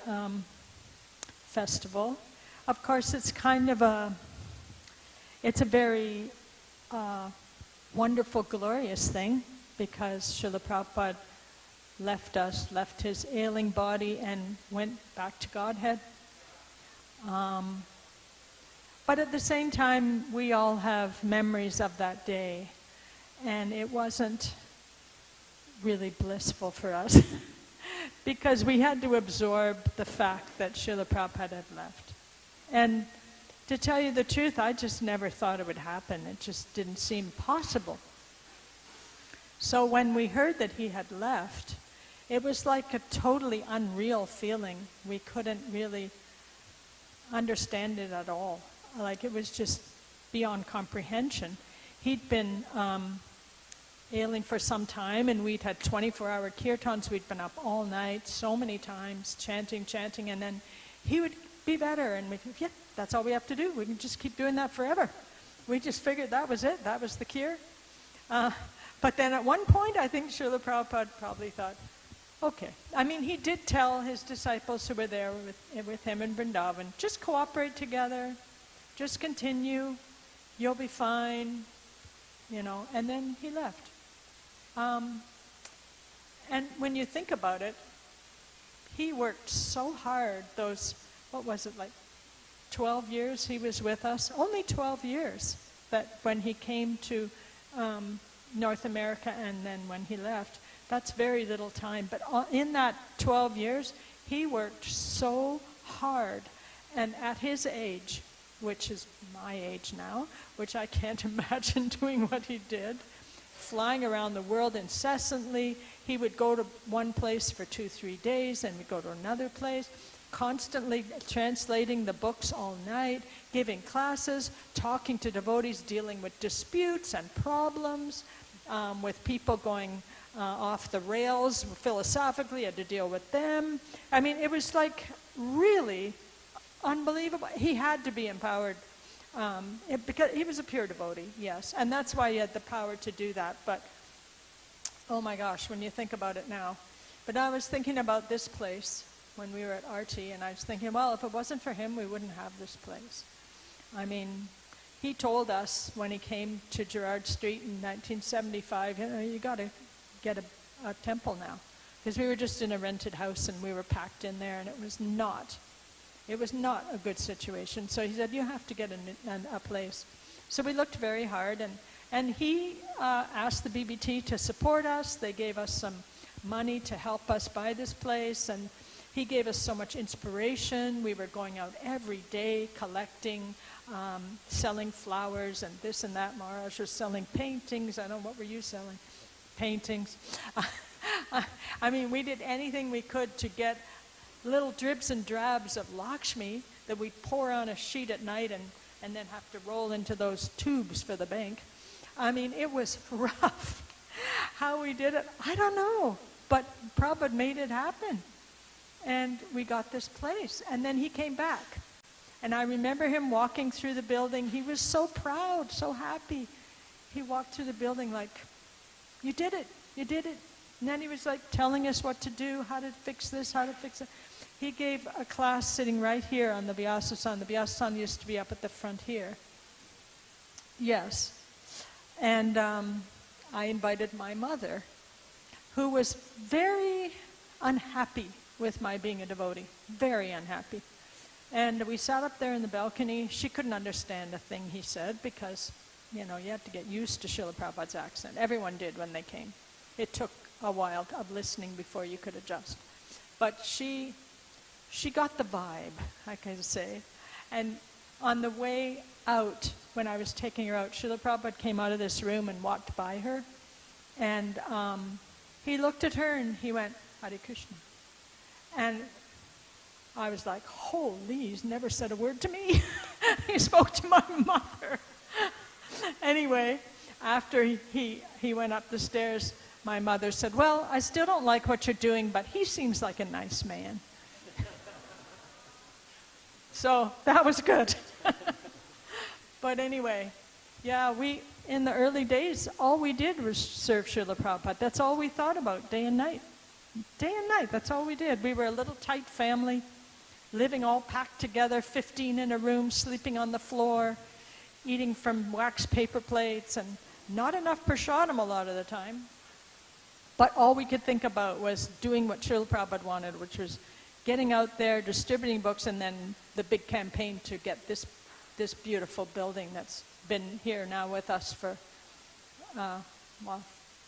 Speaker 3: festival, of course, it's kind of it's a very wonderful, glorious thing, because Srila Prabhupada left his ailing body and went back to Godhead. But at the same time, we all have memories of that day, and it wasn't really blissful for us because we had to absorb the fact that Srila Prabhupada had left. And to tell you the truth, I just never thought it would happen. It just didn't seem possible. So when we heard that he had left, it was like a totally unreal feeling. We couldn't really understand it at all. Like, it was just beyond comprehension. He'd been ailing for some time, and we'd had 24-hour kirtans. We'd been up all night so many times, chanting, and then he would be better, and we'd, yeah, that's all we have to do. We can just keep doing that forever. We just figured that was it. That was the cure. But then at one point, I think Srila Prabhupada probably thought, okay. I mean, he did tell his disciples who were there with him in Vrindavan, just cooperate together, just continue, you'll be fine. and then he left. And when you think about it, he worked so hard those, 12 years he was with us? Only 12 years that when he came to North America and then when he left. That's very little time. But in that 12 years, he worked so hard. And at his age, which is my age now, which I can't imagine doing what he did, flying around the world incessantly. He would go to one place for 2-3 days and we'd go to another place, constantly translating the books all night, giving classes, talking to devotees, dealing with disputes and problems, with people going off the rails philosophically, had to deal with them. I mean, it was like really unbelievable. He had to be empowered because he was a pure devotee, yes, and that's why he had the power to do that. But oh my gosh, when you think about it now. But I was thinking about this place when we were at RT, and I was thinking, well, if it wasn't for him, we wouldn't have this place. I mean, he told us when he came to Gerrard Street in 1975, you got to get a temple now, because we were just in a rented house and we were packed in there, and it was not a good situation. So he said, you have to get a place. So we looked very hard, and he asked the BBT to support us. They gave us some money to help us buy this place, and he gave us so much inspiration. We were going out every day collecting, selling flowers and this and that. Maharaj was selling paintings. I don't know, what were you selling? Paintings. I mean, we did anything we could to get little dribs and drabs of Lakshmi that we'd pour on a sheet at night and then have to roll into those tubes for the bank. I mean, it was rough. How we did it, I don't know. But Prabhupada made it happen. And we got this place. And then he came back. And I remember him walking through the building. He was so proud, so happy. He walked through the building like, you did it, you did it. And then he was like telling us what to do, how to fix this, how to fix it. He gave a class sitting right here on the Vyasasana. The Vyasasana used to be up at the front here. Yes. And I invited my mother, who was very unhappy with my being a devotee, very unhappy. And we sat up there in the balcony. She couldn't understand a thing he said because, you had to get used to Srila Prabhupada's accent. Everyone did when they came. It took a while of listening before you could adjust. But she got the vibe, I can say. And on the way out, when I was taking her out, Srila Prabhupada came out of this room and walked by her. And he looked at her and he went, Hare Krishna. And I was like, holy, he's never said a word to me. He spoke to my mother. Anyway, after he went up the stairs, my mother said, well, I still don't like what you're doing, but he seems like a nice man. So that was good. But anyway, yeah, in the early days, all we did was serve Srila Prabhupada. That's all we thought about, day and night. Day and night, that's all we did. We were a little tight family, living all packed together, 15 in a room, sleeping on the floor, eating from wax paper plates, and not enough prasadam a lot of the time. But all we could think about was doing what Srila Prabhupada wanted, which was getting out there, distributing books, and then the big campaign to get this beautiful building that's been here now with us for,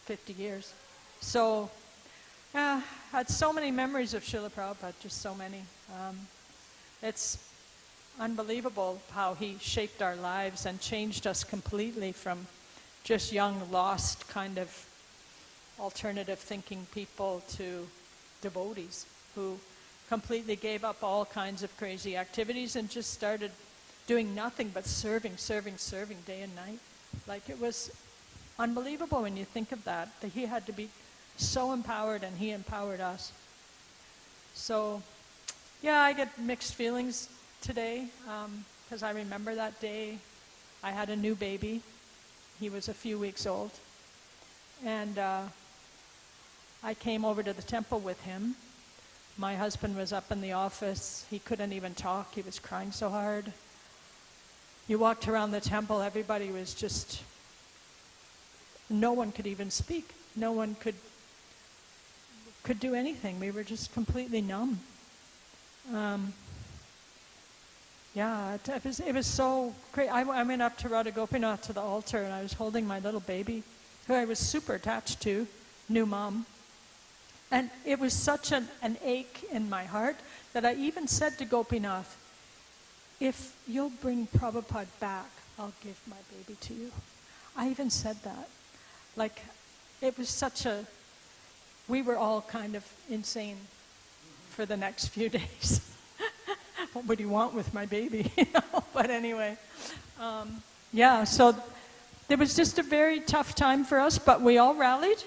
Speaker 3: 50 years. So, had so many memories of Srila Prabhupada, just so many. It's unbelievable how he shaped our lives and changed us completely from just young, lost, kind of alternative thinking people to devotees who completely gave up all kinds of crazy activities and just started doing nothing but serving day and night. Like, it was unbelievable when you think of that he had to be so empowered, and he empowered us. So, yeah, I get mixed feelings today because I remember that day I had a new baby. He was a few weeks old. And I came over to the temple with him. My husband was up in the office. He couldn't even talk. He was crying so hard. You walked around the temple, everybody was just No one could even speak. No one could do anything. We were just completely numb. It was so great. I went up to Radha Gopinath to the altar, and I was holding my little baby, who I was super attached to, new mom. And it was such an ache in my heart that I even said to Gopinath, if you'll bring Prabhupada back, I'll give my baby to you. I even said that. Like, it was we were all kind of insane for the next few days. What would you want with my baby? But anyway, so it was just a very tough time for us, but we all rallied.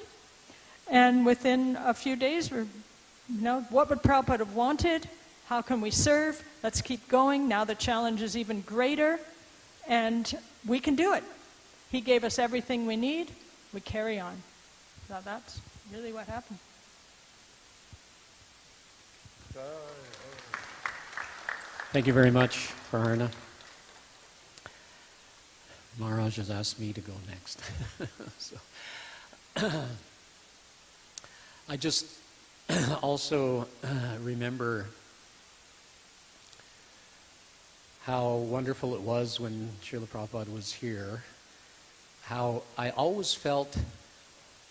Speaker 3: And within a few days, what would Prabhupada have wanted? How can we serve? Let's keep going. Now the challenge is even greater, and we can do it. He gave us everything we need. We carry on. Now that's really what happened.
Speaker 5: Thank you very much, Praharna. Maharaj has asked me to go next. I just also remember how wonderful it was when Srila Prabhupada was here, how I always felt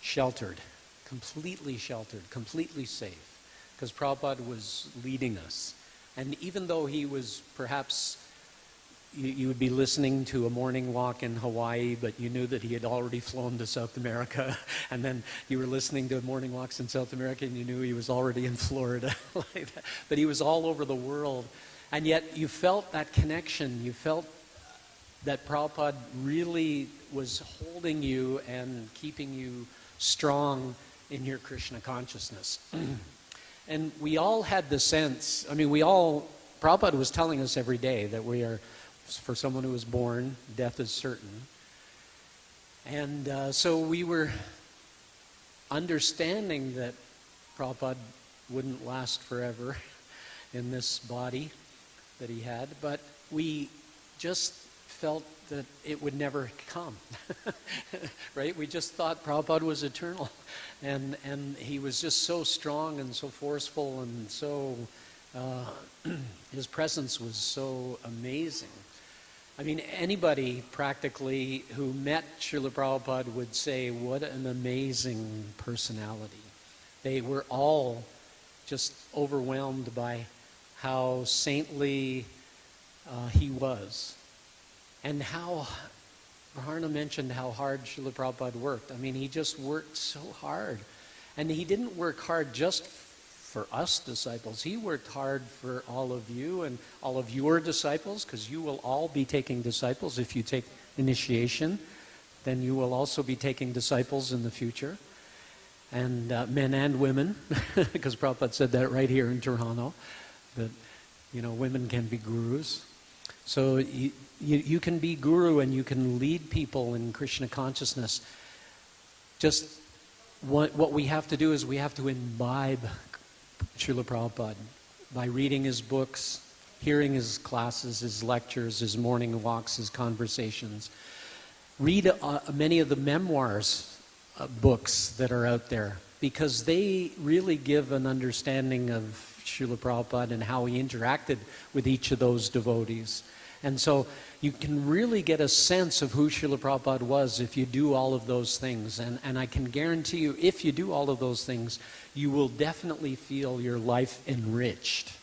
Speaker 5: sheltered, completely safe, because Prabhupada was leading us. And even though he was perhaps, you would be listening to a morning walk in Hawaii, but you knew that he had already flown to South America, and then you were listening to morning walks in South America and you knew he was already in Florida, like that. But he was all over the world. And yet you felt that connection. You felt that Prabhupada really was holding you and keeping you strong in your Krishna consciousness. And we all had the sense, Prabhupada was telling us every day that we are, for someone who is born, death is certain. And so we were understanding that Prabhupada wouldn't last forever in this body that he had, but we just felt that it would never come, right? We just thought Prabhupada was eternal, and he was just so strong and so forceful, and so his presence was so amazing. I mean, anybody practically who met Srila Prabhupada would say, what an amazing personality. They were all just overwhelmed by how saintly he was. And how, Praharna mentioned how hard Srila Prabhupada worked. I mean, he just worked so hard. And he didn't work hard just for us disciples. He worked hard for all of you and all of your disciples, because you will all be taking disciples. If you take initiation, then you will also be taking disciples in the future. And men and women, because Prabhupada said that right here in Toronto, that, women can be gurus. So you can be guru and you can lead people in Krishna consciousness. Just what we have to do is we have to imbibe Srila Prabhupada by reading his books, hearing his classes, his lectures, his morning walks, his conversations. Read many of the memoirs books that are out there, because they really give an understanding of Srila Prabhupada and how he interacted with each of those devotees. And so you can really get a sense of who Srila Prabhupada was if you do all of those things. And I can guarantee you, if you do all of those things, you will definitely feel your life enriched.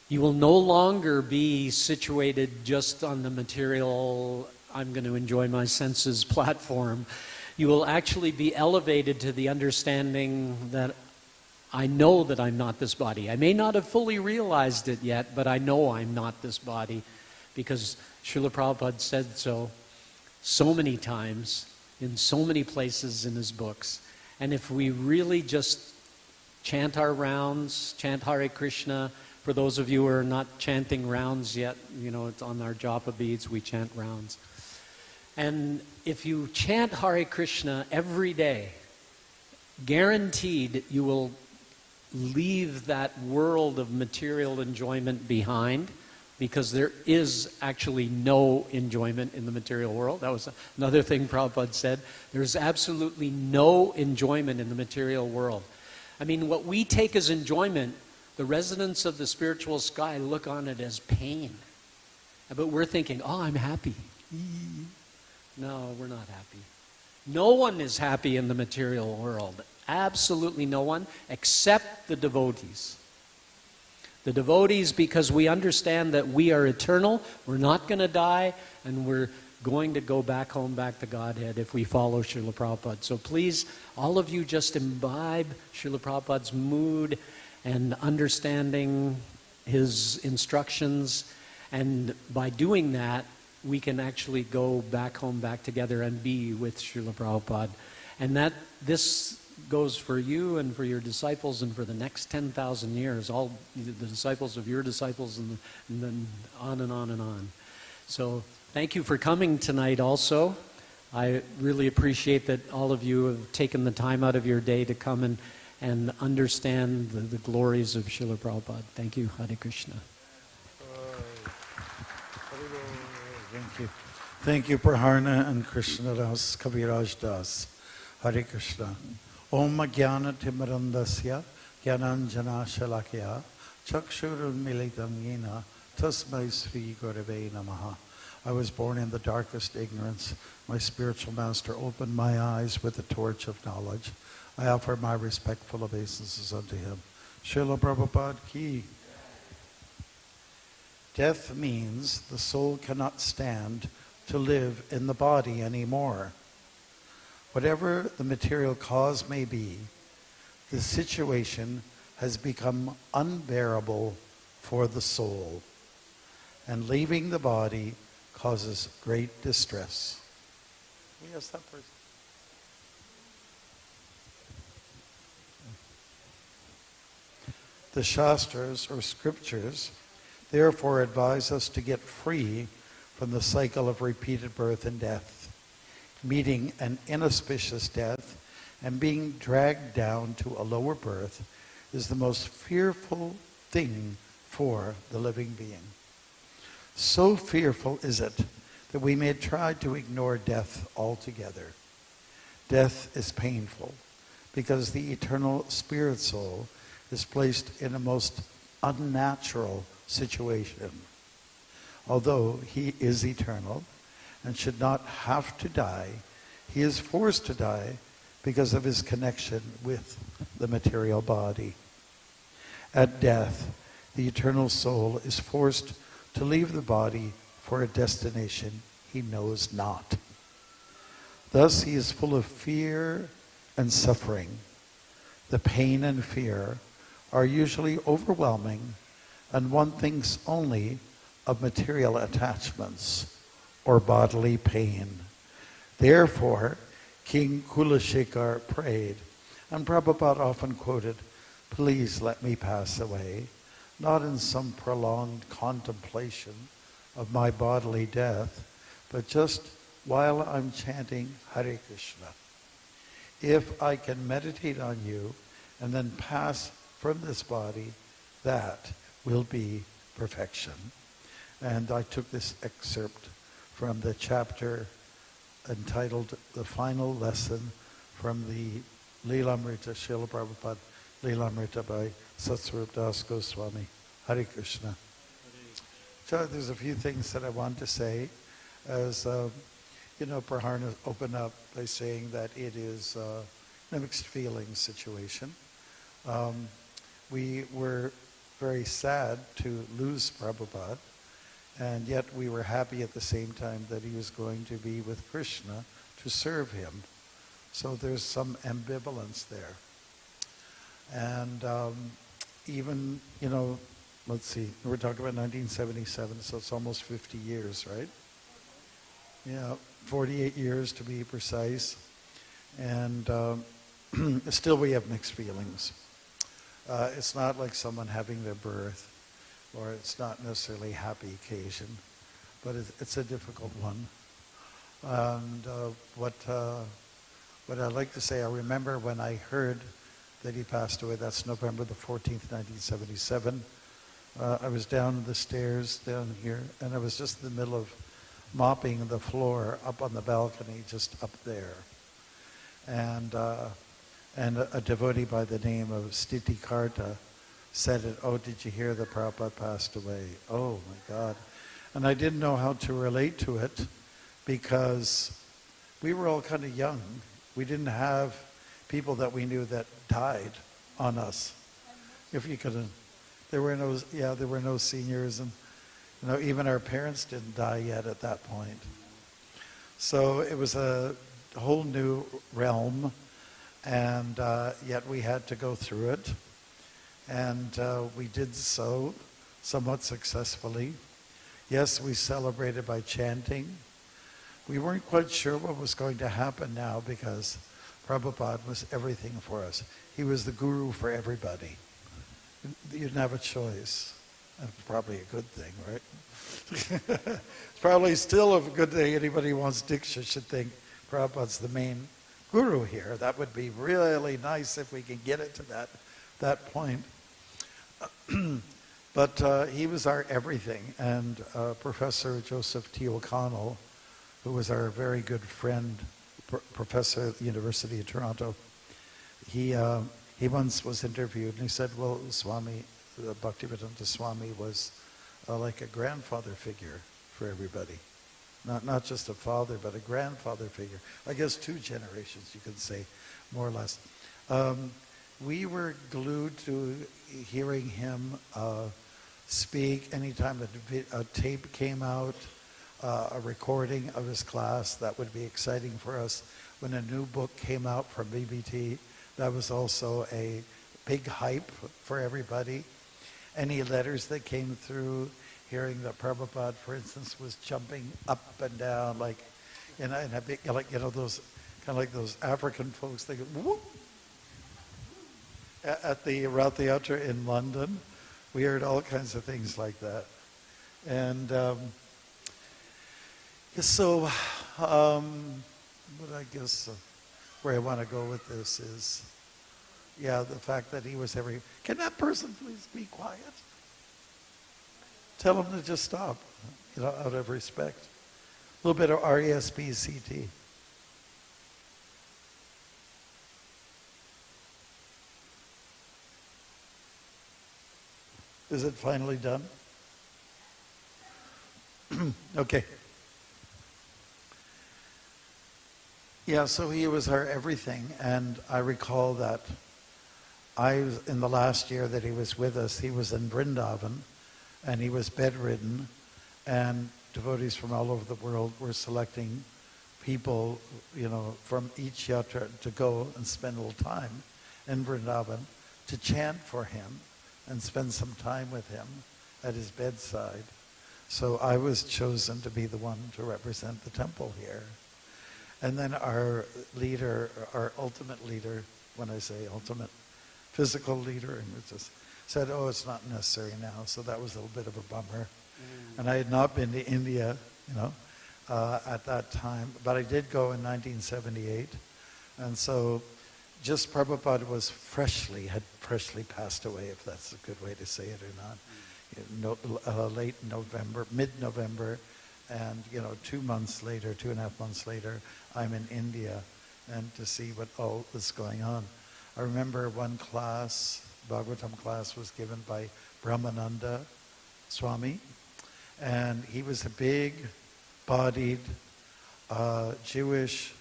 Speaker 5: You will no longer be situated just on the material, I'm going to enjoy my senses platform. You will actually be elevated to the understanding that I know that I'm not this body. I may not have fully realized it yet, but I know I'm not this body, because Srila Prabhupada said so many times, in so many places in his books. And if we really just chant our rounds, chant Hare Krishna, for those of you who are not chanting rounds yet, it's on our japa beads, we chant rounds. And if you chant Hare Krishna every day, guaranteed you will leave that world of material enjoyment behind because there is actually no enjoyment in the material world. That was another thing Prabhupada said. There's absolutely no enjoyment in the material world. I mean, what we take as enjoyment, the residents of the spiritual sky look on it as pain. But we're thinking, oh, I'm happy. No, we're not happy. No one is happy in the material world. Absolutely no one, except the devotees. The devotees, because we understand that we are eternal, we're not going to die, and we're going to go back home, back to Godhead if we follow Srila Prabhupada. So please, all of you just imbibe Srila Prabhupada's mood and understanding his instructions, and by doing that, we can actually go back home, back together, and be with Srila Prabhupada. And that this goes for you and for your disciples and for the next 10,000 years, all the disciples of your disciples, and then on and on and on. So thank you for coming tonight also. I really appreciate that all of you have taken the time out of your day to come and understand the glories of Srila Prabhupada. Thank you. Hare Krishna.
Speaker 1: Thank you. Thank you, Praharna and Krishna Das, Kaviraj Das. Hare Krishna. Om Jnana Timarandasya Jnananjana Shalakya Chakshurunmilitam Yena Tasmai Sri Gurave Namaha. I was born in the darkest ignorance. My spiritual master opened my eyes with the torch of knowledge. I offer my respectful obeisances unto him. Srila Prabhupada Ki. Death means the soul cannot stand to live in the body anymore. Whatever the material cause may be, the situation has become unbearable for the soul, and leaving the body causes great distress. Yes, that person. The Shastras, or scriptures, therefore advise us to get free from the cycle of repeated birth and death. Meeting an inauspicious death and being dragged down to a lower birth is the most fearful thing for the living being. So fearful is it that we may try to ignore death altogether. Death is painful because the eternal spirit soul is placed in a most unnatural situation. Although he is eternal and should not have to die, he is forced to die because of his connection with the material body. At death, the eternal soul is forced to leave the body for a destination he knows not. Thus he is full of fear and suffering. The pain and fear are usually overwhelming, and one thinks only of material attachments or bodily pain. Therefore, King Kulashekar prayed, and Prabhupada often quoted, "Please let me pass away, not in some prolonged contemplation of my bodily death, but just while I'm chanting Hare Krishna. If I can meditate on you and then pass from this body, that will be perfection." And I took this excerpt from the chapter entitled The Final Lesson from the Leelamrita, Srila Prabhupada Leelamrita by Satsvarup Das Goswami. Hare Krishna. So there's a few things that I want to say. As Praharna opened up by saying that it is a mixed feelings situation. We were very sad to lose Prabhupada, and yet we were happy at the same time that he was going to be with Krishna to serve him. So there's some ambivalence there. And even, let's see, we're talking about 1977, so it's almost 50 years, right? Yeah, 48 years to be precise. And still we have mixed feelings. It's not like someone having their birth, or it's not necessarily a happy occasion, but it's a difficult one. And what I'd like to say, I remember when I heard that he passed away, that's November the 14th, 1977. I was down the stairs down here, and I was just in the middle of mopping the floor up on the balcony, just up there. And a devotee by the name of Stiti Karta said it, "Oh, did you hear that Prabhupada passed away?" Oh my God. And I didn't know how to relate to it because we were all kind of young. We didn't have people that we knew that died on us. If you could, there were no seniors, and even our parents didn't die yet at that point. So it was a whole new realm, and yet we had to go through it, and we did so somewhat successfully. Yes, we celebrated by chanting. We weren't quite sure what was going to happen now because Prabhupada was everything for us. He was the guru for everybody. You didn't have a choice. That's probably a good thing, right? It's probably still a good thing. Anybody who wants Diksha should think Prabhupada's the main guru here. That would be really nice if we can get it to that point. But he was our everything. And Professor Joseph T. O'Connell, who was our very good friend, professor at the University of Toronto, he once was interviewed and he said, well, Swami, Bhaktivedanta Swami was like a grandfather figure for everybody. Not just a father, but a grandfather figure. I guess 2 generations, you could say, more or less. We were glued to hearing him speak anytime a tape came out, a recording of his class. That would be exciting for us. When a new book came out from BBT, that was also a big hype for everybody. Any letters that came through, hearing that Prabhupada, for instance, was jumping up and down like in a big, those kind of like those African folks. They go whoop at the Rath Yatra in London. We heard all kinds of things like that, and so. But I guess where I want to go with this is, the fact that he was every. Can that person please be quiet? Tell him to just stop, out of respect. A little bit of RESPCT. Is it finally done? Okay. Yeah, so he was our everything, and I recall that in the last year that he was with us, he was in Vrindavan, and he was bedridden, and devotees from all over the world were selecting people, from each yatra to go and spend a little time in Vrindavan to chant for him and spend some time with him at his bedside. So I was chosen to be the one to represent the temple here. And then our leader, our ultimate leader, when I say ultimate, physical leader, and just said, oh, it's not necessary now. So that was a little bit of a bummer. And I had not been to India, at that time. But I did go in 1978. And so just Prabhupada had freshly passed away, if that's a good way to say it or not. Late November, mid-November. And 2.5 months later, I'm in India, and to see what all is going on. I remember one class, Bhagavatam class, was given by Brahmananda Swami, and he was a big-bodied Jewish,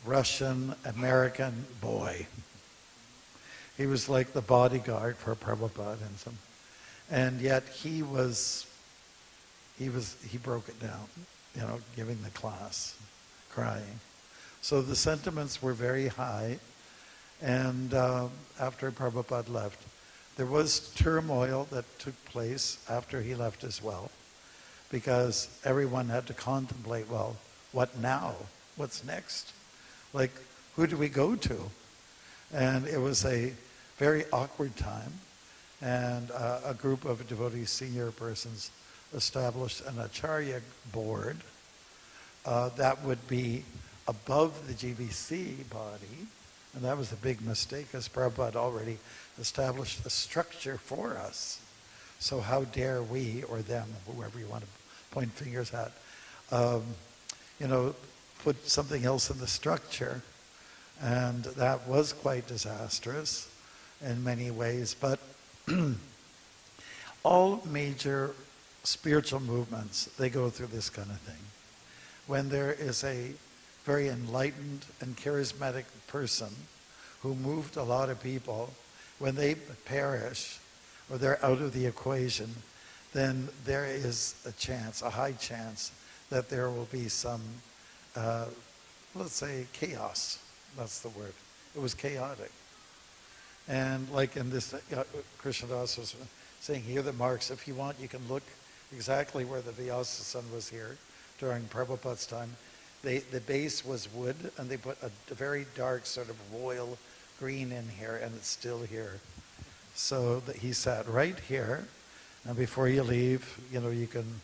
Speaker 1: Russian, American boy. He was like the bodyguard for Prabhupada and yet he broke it down, giving the class, crying. So the sentiments were very high, and after Prabhupada left, there was turmoil that took place after he left as well, because everyone had to contemplate, well, what now? What's next? Like, who do we go to? And it was a very awkward time, and a group of devotees, senior persons, established an Acharya board that would be above the GBC body, and that was a big mistake, as Prabhupada already established a structure for us. So how dare we, or them, whoever you want to point fingers at, put something else in the structure. And that was quite disastrous in many ways. But all major spiritual movements, they go through this kind of thing. When there is a very enlightened and charismatic person who moved a lot of people, when they perish or they're out of the equation, then there is a chance, a high chance, that there will be some, let's say, chaos. That's the word. It was chaotic. And like in this, Krishna Das was saying here, the marks, if you want, you can look exactly where the Vyasa sun was here during Prabhupada's time. The base was wood, and they put a very dark sort of royal green in here, and it's still here. So that he sat right here, and before you leave, you can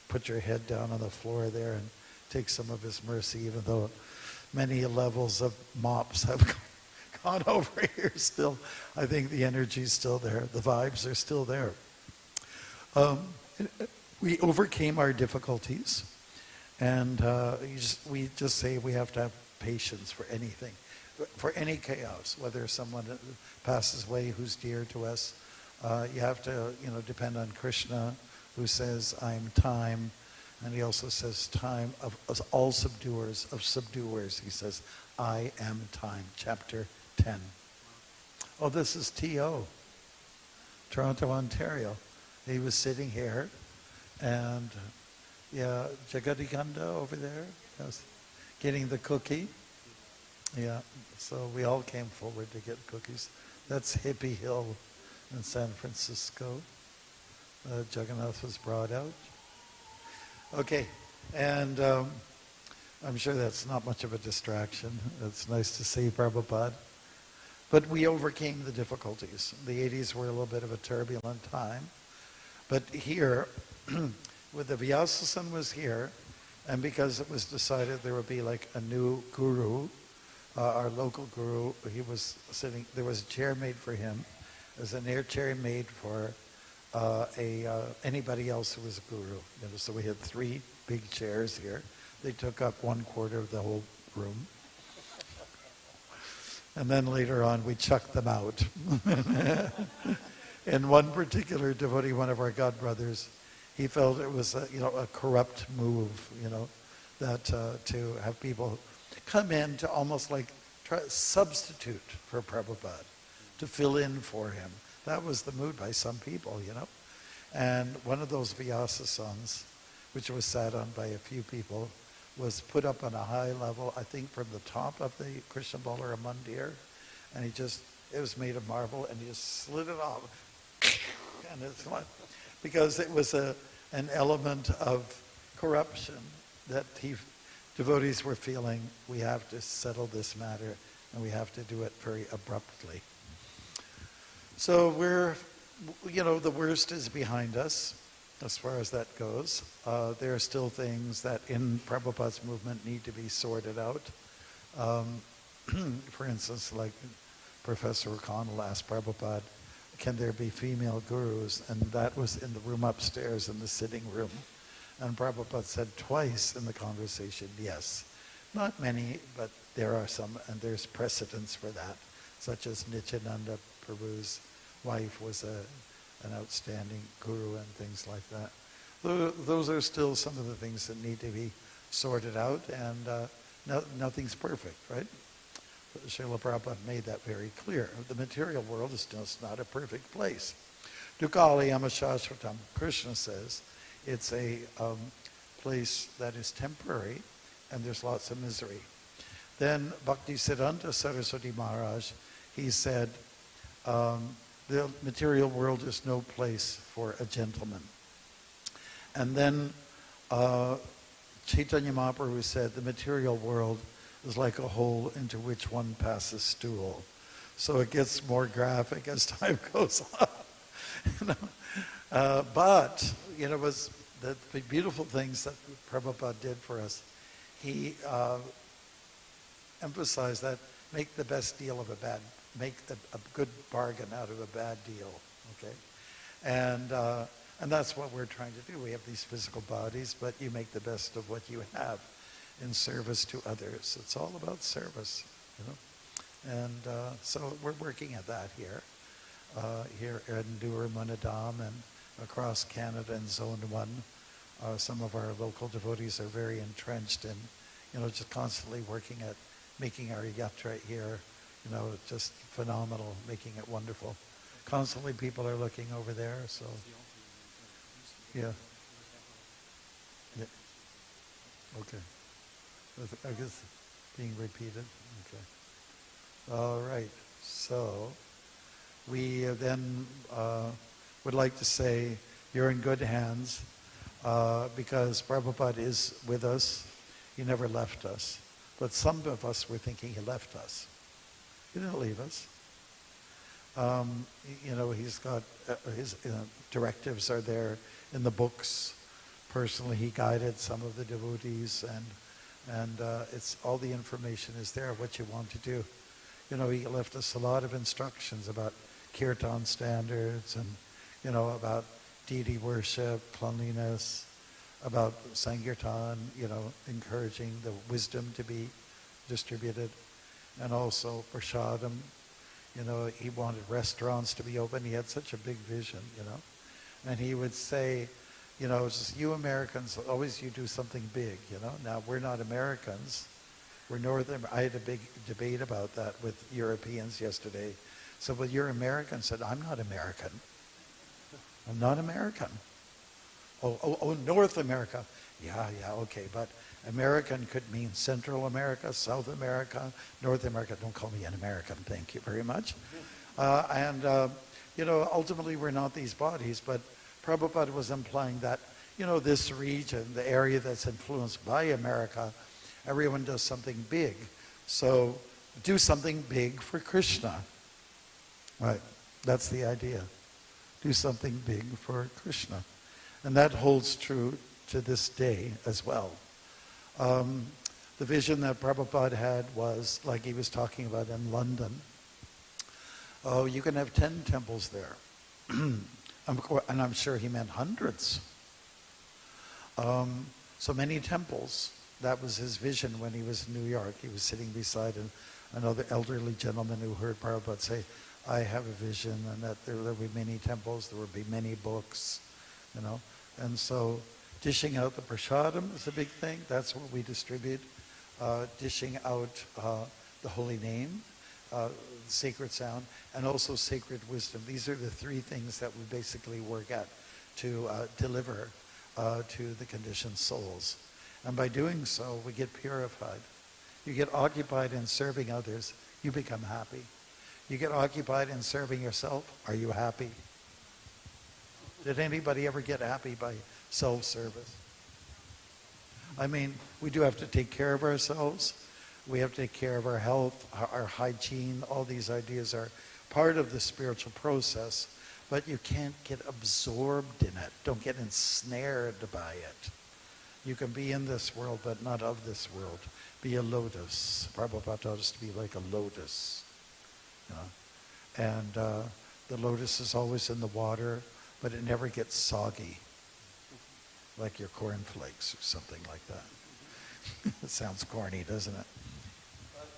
Speaker 1: put your head down on the floor there and take some of his mercy, even though many levels of mops have gone over here still. I think the energy's still there. The vibes are still there. We overcame our difficulties, and we just say we have to have patience for anything, for any chaos, whether someone passes away who's dear to us. You have to, depend on Krishna, who says, "I'm time," and he also says, "Time of all subduers, of subduers." He says, "I am time." Chapter 10. Oh, this is T.O., Toronto, Ontario. He was sitting here, and yeah, Jagadiganda over there, yes, getting the cookie. Yeah, so we all came forward to get cookies. That's Hippie Hill in San Francisco. Jagannath was brought out. Okay, and I'm sure that's not much of a distraction. It's nice to see Prabhupada. But we overcame the difficulties. The 80s were a little bit of a turbulent time. But here, with the Vyasa sun was here, and because it was decided there would be like a new guru, our local guru, he was sitting, there was a chair made for him. There's an air chair made for anybody else who was a guru. So we had 3 big chairs here. They took up 1/4 of the whole room. And then later on, we chucked them out. And one particular devotee, one of our god brothers, he felt it was a corrupt move, that to have people come in to almost like try substitute for Prabhupada, to fill in for him. That was the mood by some people, And one of those Vyasa sons, which was sat on by a few people, was put up on a high level, I think from the top of the Krishna Balara Mandir, and it was made of marble, and he just slid it off. And it's like, because it was an element of corruption that devotees were feeling, we have to settle this matter, and we have to do it very abruptly. So the worst is behind us, as far as that goes. There are still things that in Prabhupada's movement need to be sorted out. For instance, like Professor O'Connell asked Prabhupada, can there be female gurus? And that was in the room upstairs in the sitting room. And Prabhupada said twice in the conversation, yes. Not many, but there are some, and there's precedents for that, such as Nityananda Prabhu's wife was an outstanding guru and things like that. Those are still some of the things that need to be sorted out, and nothing's perfect, right? Srila Prabhupada made that very clear. The material world is just not a perfect place. Dukali Amashashvatam, Krishna says, it's a place that is temporary, and there's lots of misery. Then Bhaktisiddhanta Saraswati Maharaj, he said, the material world is no place for a gentleman. And then Chaitanya Mahaprabhu said, the material world is like a hole into which one passes stool. So it gets more graphic as time goes on. But, was the beautiful things that Prabhupada did for us. He emphasized that make the best deal of make a good bargain out of a bad deal. okay? And that's what we're trying to do. We have these physical bodies, but you make the best of what you have in service to others. It's all about service, you know? And so we're working at that here in Duramunadam and across Canada in Zone 1. Some of our local devotees are very entrenched in, you know, just constantly working at making our yatra here, you know, just phenomenal, making it wonderful. Constantly people are looking over there, so, yeah. Yeah. Okay. I guess being repeated, okay. All right, so we then would like to say you're in good hands because Prabhupada is with us. He never left us. But some of us were thinking he left us. He didn't leave us. You know, he's got his directives are there in the books. Personally, he guided some of the devotees, and it's all the information is there, what you want to do. You know, he left us a lot of instructions about kirtan standards and, you know, about deity worship, cleanliness, about Sankirtan, you know, encouraging the wisdom to be distributed, and also Prashadam. You know, he wanted restaurants to be open. He had such a big vision, you know. And he would say, you know, it's just you Americans, always you do something big, you know. Now, we're not Americans. We're Northern. I had a big debate about that with Europeans yesterday. So, well, you're American. Said, I'm not American. I'm not American. Oh, North America. Yeah, okay, but American could mean Central America, South America, North America. Don't call me an American, thank you very much. You know, ultimately we're not these bodies, but Prabhupada was implying that, you know, this region, the area that's influenced by America, everyone does something big. So do something big for Krishna. Right, that's the idea. Do something big for Krishna. And that holds true to this day as well. The vision that Prabhupada had was, like he was talking about in London, oh, you can have 10 temples there. And I'm sure he meant hundreds. So many temples. That was his vision when he was in New York. He was sitting beside another elderly gentleman who heard Prabhupada say, I have a vision, and that there will be many temples, there will be many books, you know. And so dishing out the prasadam is a big thing. That's what we distribute. Dishing out the holy name, sacred sound, and also sacred wisdom. These are the three things that we basically work at to deliver to the conditioned souls. And by doing so, we get purified. You get occupied in serving others, you become happy. You get occupied in serving yourself, are you happy? Did anybody ever get happy by self-service? I mean, we do have to take care of ourselves. We have to take care of our health, our hygiene. All these ideas are part of the spiritual process, but you can't get absorbed in it. Don't get ensnared by it. You can be in this world, but not of this world. Be a lotus. Prabhupada taught us to be like a lotus. You know? And the lotus is always in the water, but it never gets soggy, like your cornflakes or something like that. It sounds corny, doesn't it?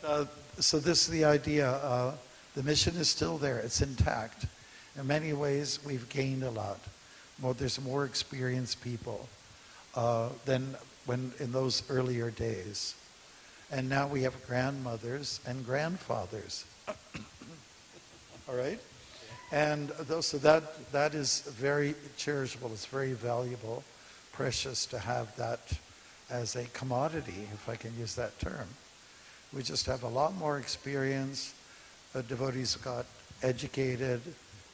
Speaker 1: But, so this is the idea. The mission is still there. It's intact. In many ways, we've gained a lot. There's more experienced people than when in those earlier days. And now we have grandmothers and grandfathers. All right? And so that is very cherishable. It's very valuable, precious to have that as a commodity, if I can use that term. We just have a lot more experience. Devotees got educated.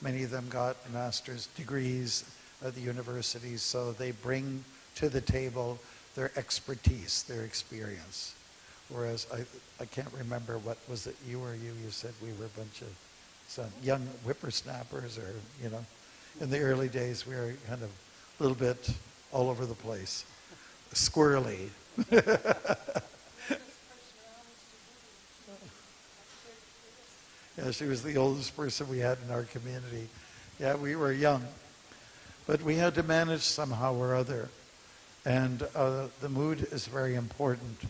Speaker 1: Many of them got master's degrees at the universities, so they bring to the table their expertise, their experience. Whereas I can't remember, what was it, you said we were a bunch of some young whippersnappers, or, you know, in the early days we were kind of a little bit all over the place, squirrely. Yeah, she was the oldest person we had in our community. Yeah, we were young. But we had to manage somehow or other. And the mood is very important.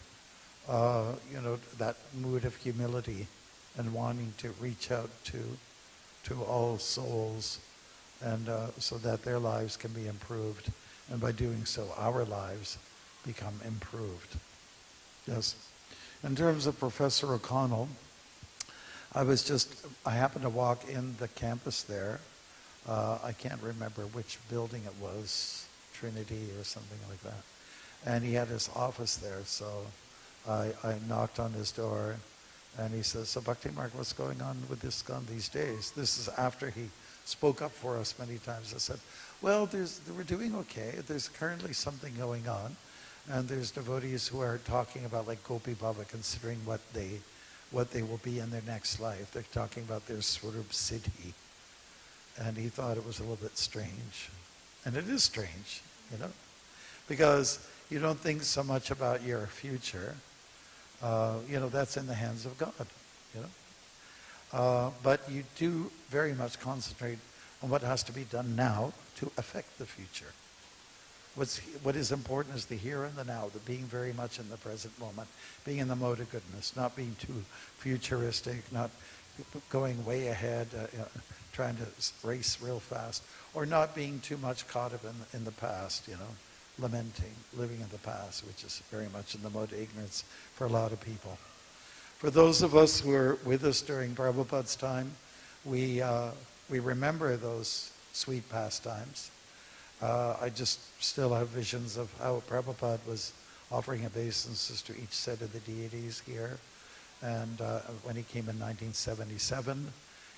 Speaker 1: That mood of humility and wanting to reach out to all souls, and so that their lives can be improved. And by doing so, our lives become improved. Yes. In terms of Professor O'Connell, I happened to walk in the campus there. I can't remember which building it was, Trinity or something like that. And he had his office there, so I knocked on his door, and he says, "So Bhakti Mark, what's going on with this gun these days?" This is after he spoke up for us many times. I said, "Well, we're doing okay. There's currently something going on, and there's devotees who are talking about, like Gopi Baba, considering what they will be in their next life. They're talking about their Swarup Siddhi." And he thought it was a little bit strange. And it is strange, because you don't think so much about your future. That's in the hands of God, But you do very much concentrate on what has to be done now to affect the future. What is important is the here and the now, the being very much in the present moment, being in the mode of goodness, not being too futuristic, not going way ahead, trying to race real fast, or not being too much caught up in the past, lamenting, living in the past, which is very much in the mode of ignorance for a lot of people. For those of us who were with us during Prabhupada's time, we remember those sweet pastimes. I just still have visions of how Prabhupada was offering obeisances to each set of the deities here. And when he came in 1977,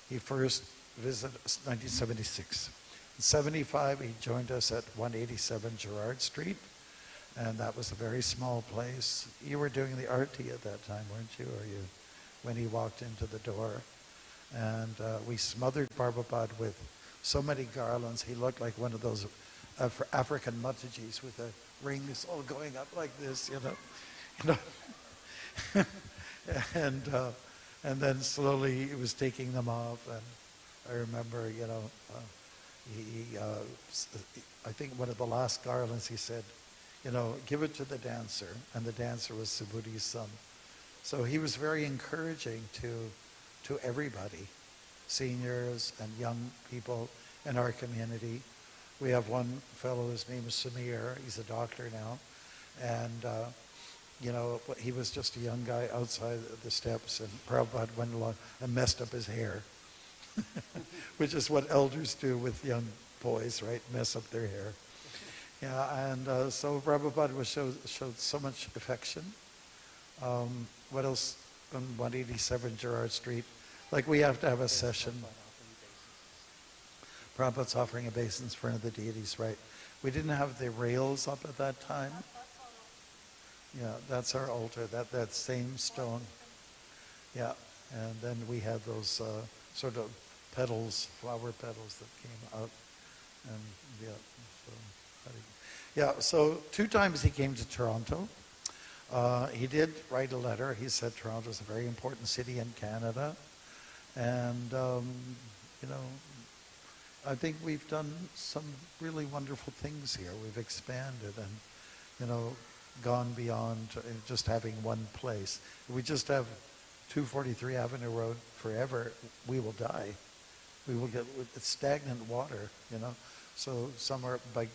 Speaker 1: he first visited 1976. In 75, he joined us at 187 Gerrard Street, and that was a very small place. You were doing the arti at that time, weren't you? When he walked into the door. And we smothered Prabhupada with so many garlands. He looked like one of those African Matajis with the rings all going up like this, and then slowly he was taking them off. And I remember, I think one of the last garlands he said, "Give it to the dancer," and the dancer was Subhudi's son. So he was very encouraging to everybody, seniors and young people in our community. We have one fellow, his name is Samir. He's a doctor now, and he was just a young guy outside the steps, and Prabhupada went along and messed up his hair, which is what elders do with young boys, right? Mess up their hair. Yeah, and so Prabhupada showed so much affection. What else on 187 Gerrard Street? Like, we have to have a session. Prabhupada's offering obeisance for the deities, right? We didn't have the rails up at that time. Yeah, that's our altar, that same stone. Yeah, and then we had those sort of petals, flower petals that came out. And so 2 times he came to Toronto. He did write a letter. He said Toronto is a very important city in Canada. And, I think we've done some really wonderful things here. We've expanded and, gone beyond just having one place. If we just have 243 Avenue Road forever, we will die. We will get stagnant water, So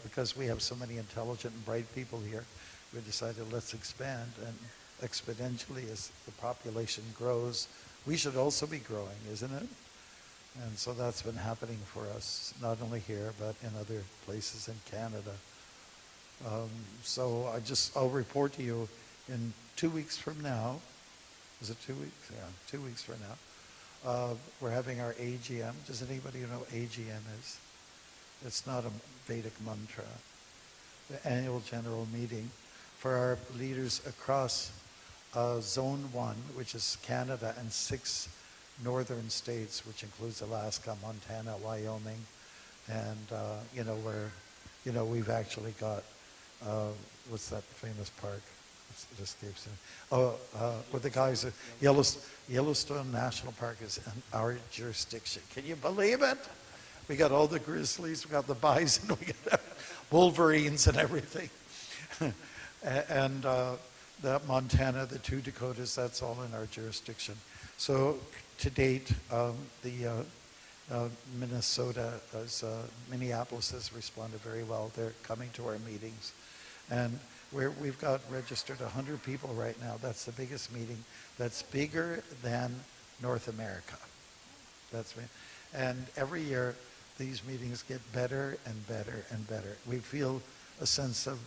Speaker 1: because we have so many intelligent and bright people here, we decided let's expand, and exponentially as the population grows, we should also be growing, isn't it? And so that's been happening for us, not only here, but in other places in Canada. So I'll report to you in 2 weeks from now. Is it 2 weeks? Yeah, 2 weeks from now. We're having our AGM. Does anybody know what AGM is? It's not a Vedic mantra. The annual general meeting for our leaders across Zone 1, which is Canada, and 6 northern states, which includes Alaska, Montana, Wyoming, and we've actually got what's that famous park? It escapes me. With the guys, Yellowstone National Park is in our jurisdiction. Can you believe it? We got all the grizzlies, we got the bison, we got wolverines and everything. And the Montana, the 2 Dakotas, that's all in our jurisdiction. So to date, Minnesota, Minneapolis has responded very well. They're coming to our meetings. And we've got registered 100 people right now. That's the biggest meeting. That's bigger than North America. And every year, these meetings get better and better and better. We feel a sense of,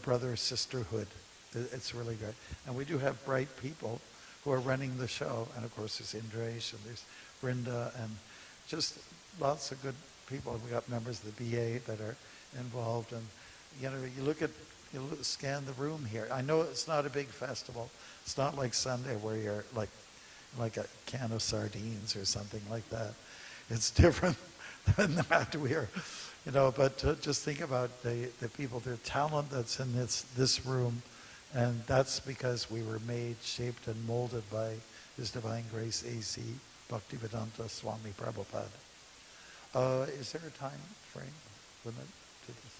Speaker 1: brother, sisterhood. It's really good. And we do have bright people who are running the show. And of course, there's Indresh and there's Brenda and just lots of good people. We got members of the BA that are involved. And, you scan the room here. I know it's not a big festival. It's not like Sunday where you're like a can of sardines or something like that. It's different than that. But just think about the people, the talent that's in this room, and that's because we were made, shaped, and molded by His Divine Grace A.C. Bhaktivedanta Swami Prabhupada. Is there a time frame limit to this?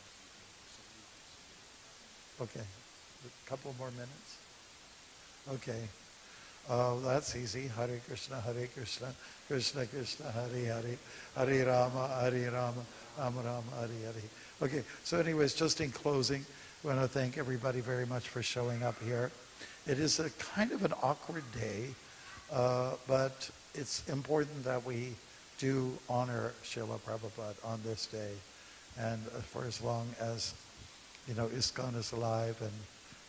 Speaker 1: Okay, a couple more minutes. Okay. That's easy. Hare Krishna, Krishna Krishna, Hare Hare, Hare Rama, Rama Rama, Hare Hare. Okay, so anyways, just in closing, I want to thank everybody very much for showing up here. It is a kind of an awkward day, but it's important that we do honor Srila Prabhupada on this day, and for as long as ISKCON is alive and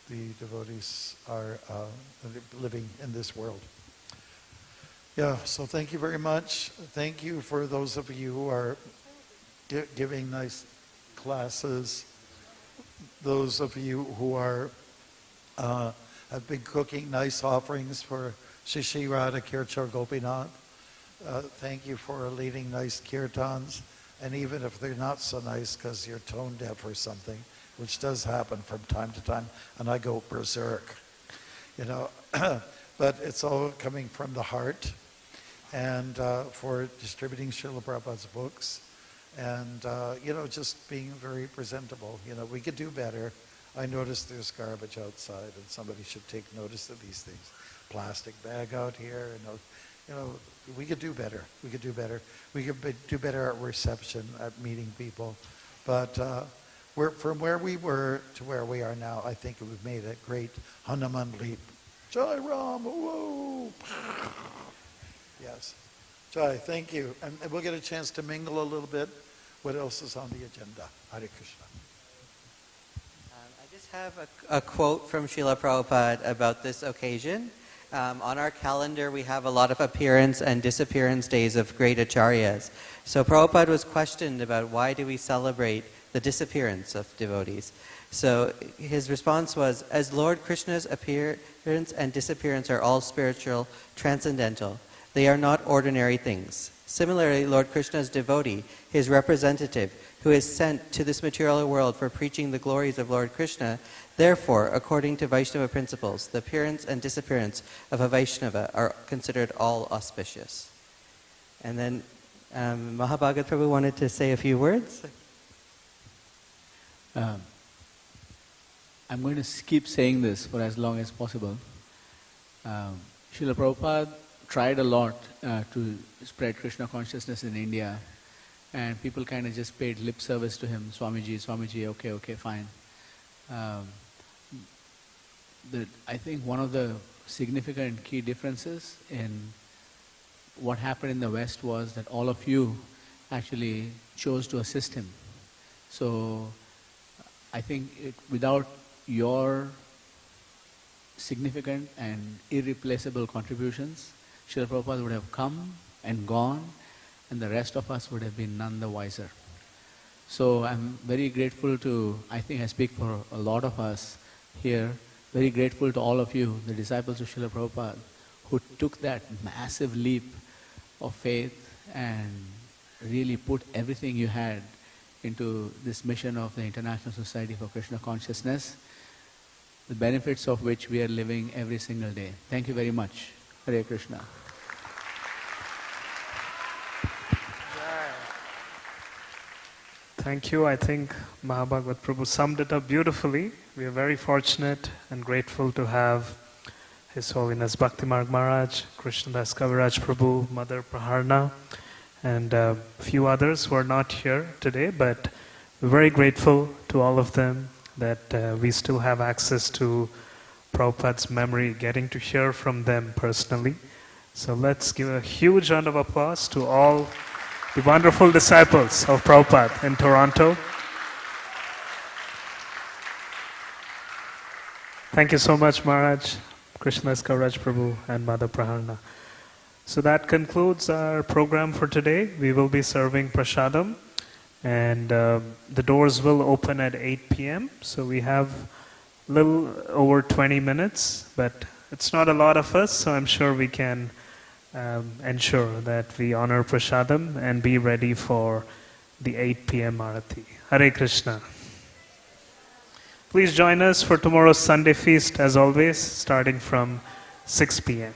Speaker 1: the devotees are living in this world. Yeah, so thank you very much. Thank you for those of you who are giving nice classes. Those of you who are have been cooking nice offerings for Shishi Radha Kirchar Gopinath. Thank you for leading nice kirtans. And even if they're not so nice because you're tone deaf or something, which does happen from time to time, and I go berserk, but it's all coming from the heart, and for distributing Srila Prabhupada's books, and just being very presentable. We could do better. I noticed there's garbage outside, and somebody should take notice of these things. Plastic bag out here, we could do better. We could do better. We could do better at reception, at meeting people, but. From where we were to where we are now, I think we've made a great Hanuman leap. Jai Ram, whoa! Yes. Jai, thank you. And we'll get a chance to mingle a little bit. What else is on the agenda? Hare Krishna.
Speaker 6: I just have a quote from Srila Prabhupada about this occasion. On our calendar, we have a lot of appearance and disappearance days of great acharyas. So Prabhupada was questioned about why do we celebrate the disappearance of devotees. So his response was, as Lord Krishna's appearance and disappearance are all spiritual, transcendental, they are not ordinary things. Similarly, Lord Krishna's devotee, his representative, who is sent to this material world for preaching the glories of Lord Krishna, therefore, according to Vaishnava principles, the appearance and disappearance of a Vaishnava are considered all auspicious. And then Mahabhagat Prabhu wanted to say a few words.
Speaker 7: I'm going to keep saying this for as long as possible. Srila Prabhupada tried a lot to spread Krishna consciousness in India, and people kind of just paid lip service to him. Swamiji, okay, fine. I think one of the significant key differences in what happened in the West was that all of you actually chose to assist him. So I think without your significant and irreplaceable contributions, Srila Prabhupada would have come and gone, and the rest of us would have been none the wiser. So I'm very grateful to, I think I speak for a lot of us here, very grateful to all of you, the disciples of Srila Prabhupada, who took that massive leap of faith and really put everything you had into this mission of the International Society for Krishna Consciousness, the benefits of which we are living every single day. Thank you very much. Hare Krishna.
Speaker 4: Thank you. I think Mahabhagavat Prabhu summed it up beautifully. We are very fortunate and grateful to have His Holiness Bhakti Marg Maharaj, Krishnadas Kaviraj Prabhu, Mother Praharna, and a few others who are not here today, but we're very grateful to all of them that we still have access to Prabhupada's memory, getting to hear from them personally. So let's give a huge round of applause to all the wonderful disciples of Prabhupada in Toronto. Thank you so much, Maharaj, Krishnadas Kaviraj Prabhu, and Mother Praharna. So that concludes our program for today. We will be serving prasadam, and the doors will open at 8 p.m. So we have a little over 20 minutes, but it's not a lot of us, so I'm sure we can ensure that we honor prasadam and be ready for the 8 p.m. Arati. Hare Krishna. Please join us for tomorrow's Sunday feast as always, starting from 6 p.m.